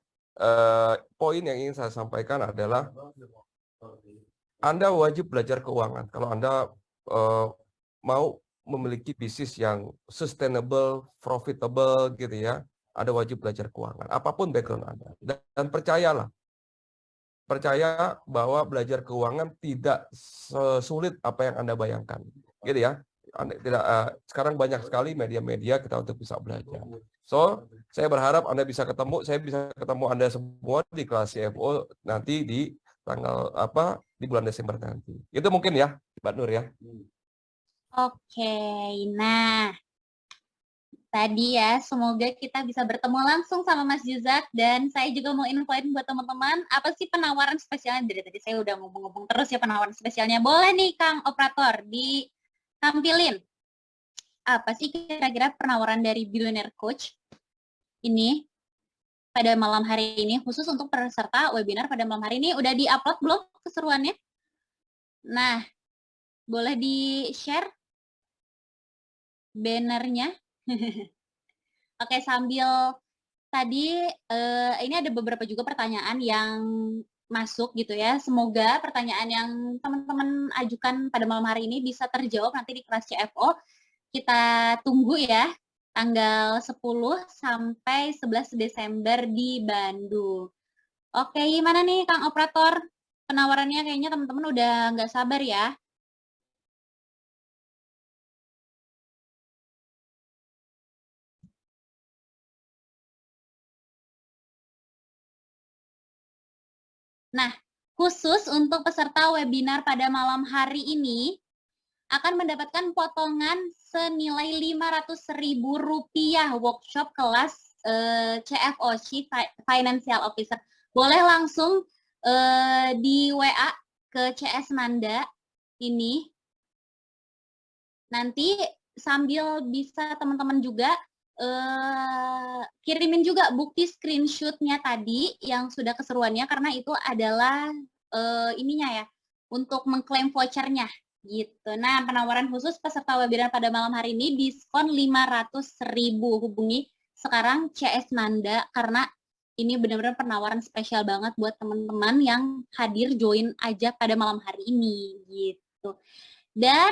poin yang ingin saya sampaikan adalah Anda wajib belajar keuangan. Kalau Anda mau memiliki bisnis yang sustainable, profitable gitu ya, Anda wajib belajar keuangan. Apapun background Anda. Dan percayalah, percaya bahwa belajar keuangan tidak sesulit apa yang Anda bayangkan. Gitu ya. Sekarang banyak sekali media-media kita untuk bisa belajar. So, saya berharap Anda bisa ketemu, saya bisa ketemu Anda semua di kelas CFO nanti di tanggal di bulan Desember nanti. Itu mungkin ya, Mbak Nur ya. Oke, nah tadi ya semoga kita bisa bertemu langsung sama Mas Yuzak dan saya juga mau infoin buat teman-teman apa sih penawaran spesialnya. Dari tadi saya udah ngomong-ngomong terus ya penawaran spesialnya. Boleh nih Kang Operator ditampilin apa sih kira-kira penawaran dari Billionaire Coach ini pada malam hari ini, khusus untuk peserta webinar pada malam hari ini. Udah di-upload belum keseruannya? Nah, boleh di-share bannernya. Oke, sambil tadi ini ada beberapa juga pertanyaan yang masuk gitu ya. Semoga pertanyaan yang teman-teman ajukan pada malam hari ini bisa terjawab nanti di kelas CFO. Kita tunggu ya, tanggal 10 sampai 11 Desember di Bandung. Oke, gimana nih Kang Operator? Penawarannya kayaknya teman-teman udah nggak sabar ya. Nah, khusus untuk peserta webinar pada malam hari ini, akan mendapatkan potongan senilai Rp500.000 workshop kelas CFO, Chief Financial Officer. Boleh langsung di WA ke CS Nanda ini. Nanti sambil bisa teman-teman juga kirimin juga bukti screenshot-nya tadi yang sudah keseruannya, karena itu adalah ininya ya, untuk mengklaim vouchernya gitu. Nah, penawaran khusus peserta webinar pada malam hari ini diskon 500.000. Hubungi sekarang CS Nanda karena ini benar-benar penawaran spesial banget buat teman-teman yang hadir join aja pada malam hari ini gitu. Dan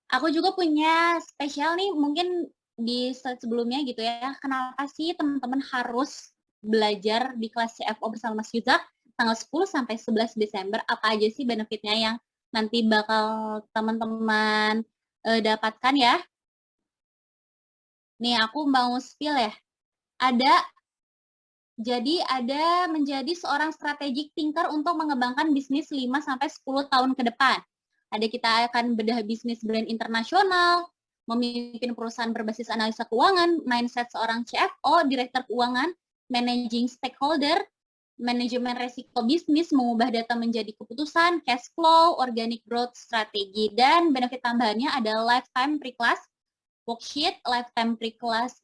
aku juga punya spesial nih, mungkin di slide sebelumnya gitu ya. Kenapa sih teman-teman harus belajar di kelas CFO bersama Mas Yuzak tanggal 10 sampai 11 Desember? Apa aja sih benefitnya yang nanti bakal teman-teman dapatkan ya? Nih aku mau spill ya. Ada menjadi seorang strategic thinker untuk mengembangkan bisnis 5 sampai 10 tahun ke depan. Ada kita akan bedah bisnis brand internasional, memimpin perusahaan berbasis analisa keuangan, mindset seorang CFO, direktur keuangan, managing stakeholder, manajemen resiko bisnis, mengubah data menjadi keputusan, cash flow, organic growth strategi, dan benefit tambahannya ada lifetime pre-class, worksheet, lifetime pre-class,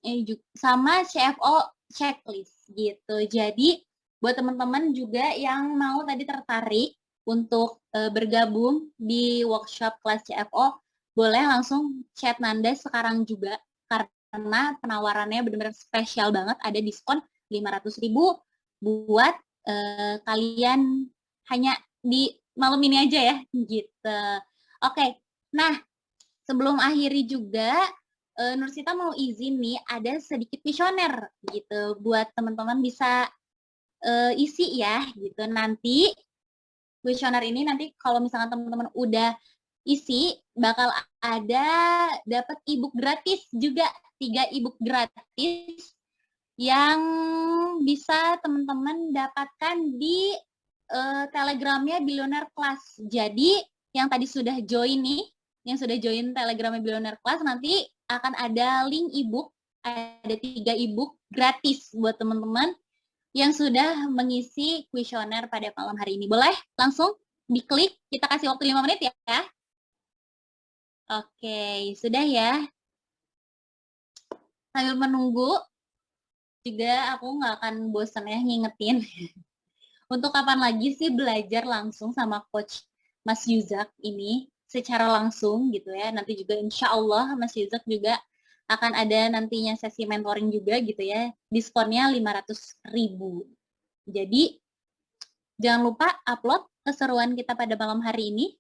sama CFO checklist gitu. Jadi buat teman-teman juga yang mau tadi tertarik untuk bergabung di workshop kelas CFO, boleh langsung chat Nanda sekarang juga karena penawarannya benar-benar spesial banget, ada diskon 500.000 buat kalian hanya di malam ini aja ya gitu. Oke, nah sebelum akhiri juga Nursita mau izin nih ada sedikit kuesioner gitu buat teman-teman bisa isi ya gitu. Nanti kuesioner ini nanti kalau misalkan teman-teman udah isi bakal ada dapat ebook gratis juga, 3 ebook gratis yang bisa teman-teman dapatkan di Telegramnya Billionaire Class. Jadi yang tadi sudah join nih, yang sudah join Telegramnya Billionaire Class, nanti akan ada link ebook, ada 3 ebook gratis buat teman-teman yang sudah mengisi kuesioner pada malam hari ini. Boleh langsung diklik, kita kasih waktu 5 menit ya. Oke, sudah ya. Sambil menunggu, juga aku nggak akan bosan ya ngingetin. Untuk kapan lagi sih belajar langsung sama Coach Mas Yuzak ini secara langsung gitu ya. Nanti juga insya Allah Mas Yuzak juga akan ada nantinya sesi mentoring juga gitu ya. Diskonnya 500.000. Jadi jangan lupa upload keseruan kita pada malam hari ini.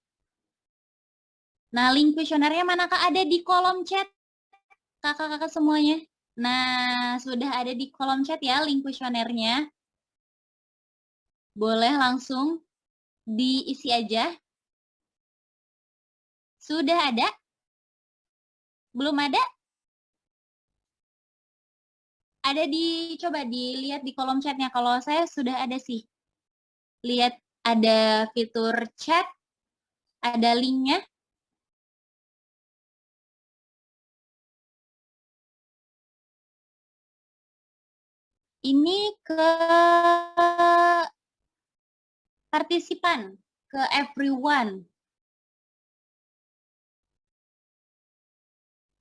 Nah, link kuesionernya manakah? Ada di kolom chat, kakak-kakak semuanya. Nah, sudah ada di kolom chat ya link kuesionernya. Boleh langsung diisi aja. Sudah ada? Belum ada? Ada coba dilihat di kolom chatnya. Kalau saya sudah ada sih. Lihat ada fitur chat, ada linknya. Ini ke partisipan, ke everyone.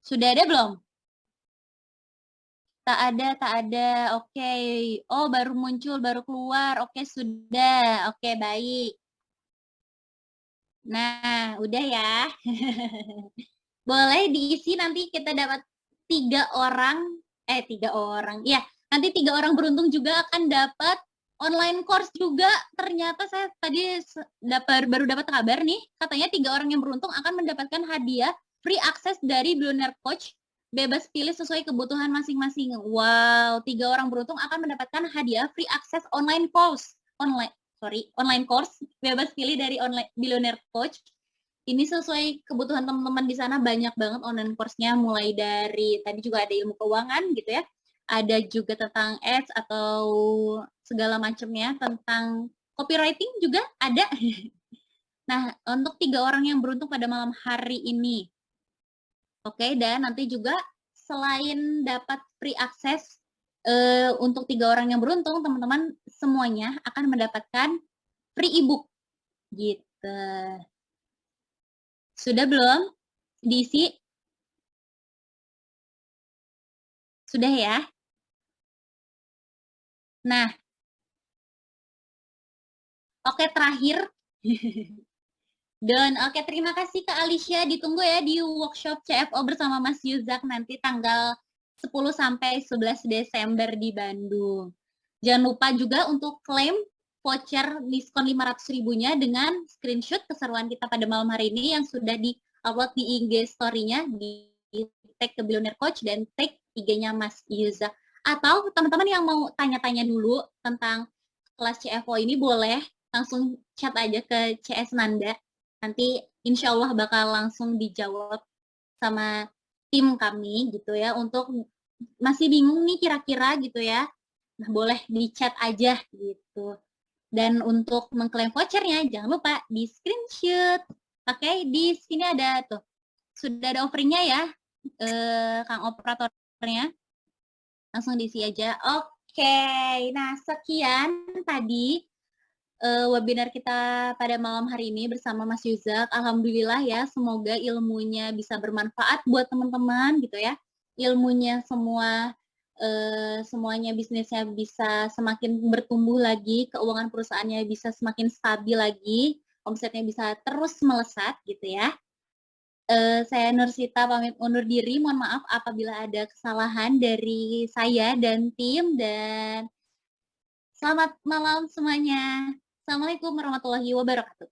Sudah ada belum? Tak ada. Oke. Oh, baru muncul, baru keluar. Oke, sudah. Oke, baik. Nah, udah ya. Boleh diisi, nanti kita dapat 3 orang. Ya, nanti 3 orang beruntung juga akan dapat online course juga. Ternyata saya tadi baru dapat kabar nih, katanya 3 orang yang beruntung akan mendapatkan hadiah free access dari Billionaire Coach, bebas pilih sesuai kebutuhan masing-masing. Wow, 3 orang beruntung akan mendapatkan hadiah free access online course, bebas pilih dari Billionaire Coach. Ini sesuai kebutuhan teman-teman di sana, banyak banget online course-nya, mulai dari tadi juga ada ilmu keuangan gitu ya, ada juga tentang ads atau segala macamnya, tentang copywriting juga ada. Nah, untuk 3 orang yang beruntung pada malam hari ini. Oke, dan nanti juga selain dapat free access untuk 3 orang yang beruntung, teman-teman semuanya akan mendapatkan free ebook gitu. Sudah belum diisi? Sudah ya? Nah, oke, terakhir. Dan oke, terima kasih Kak Alicia. Ditunggu ya di workshop CFO bersama Mas Yuzak nanti tanggal 10 sampai 11 Desember di Bandung. Jangan lupa juga untuk klaim voucher diskon 500.000-nya dengan screenshot keseruan kita pada malam hari ini yang sudah di-upload di IG story-nya, di tag ke Billionaire Coach dan tag IG-nya Mas Yuzak. Atau teman-teman yang mau tanya-tanya dulu tentang kelas CFO ini boleh langsung chat aja ke CS Nanda. Nanti insya Allah bakal langsung dijawab sama tim kami gitu ya. Untuk masih bingung nih kira-kira gitu ya, nah boleh di chat aja gitu. Dan untuk mengklaim vouchernya jangan lupa di screenshot. Oke, di sini ada tuh, sudah ada offeringnya ya, Kang operatornya. Langsung diisi aja. Oke, nah sekian tadi webinar kita pada malam hari ini bersama Mas Yuzak. Alhamdulillah ya, semoga ilmunya bisa bermanfaat buat teman-teman gitu ya. Ilmunya semuanya bisnisnya bisa semakin bertumbuh lagi, keuangan perusahaannya bisa semakin stabil lagi, omsetnya bisa terus melesat gitu ya. Saya Nursita pamit undur diri, mohon maaf apabila ada kesalahan dari saya dan tim, dan selamat malam semuanya. Assalamualaikum warahmatullahi wabarakatuh.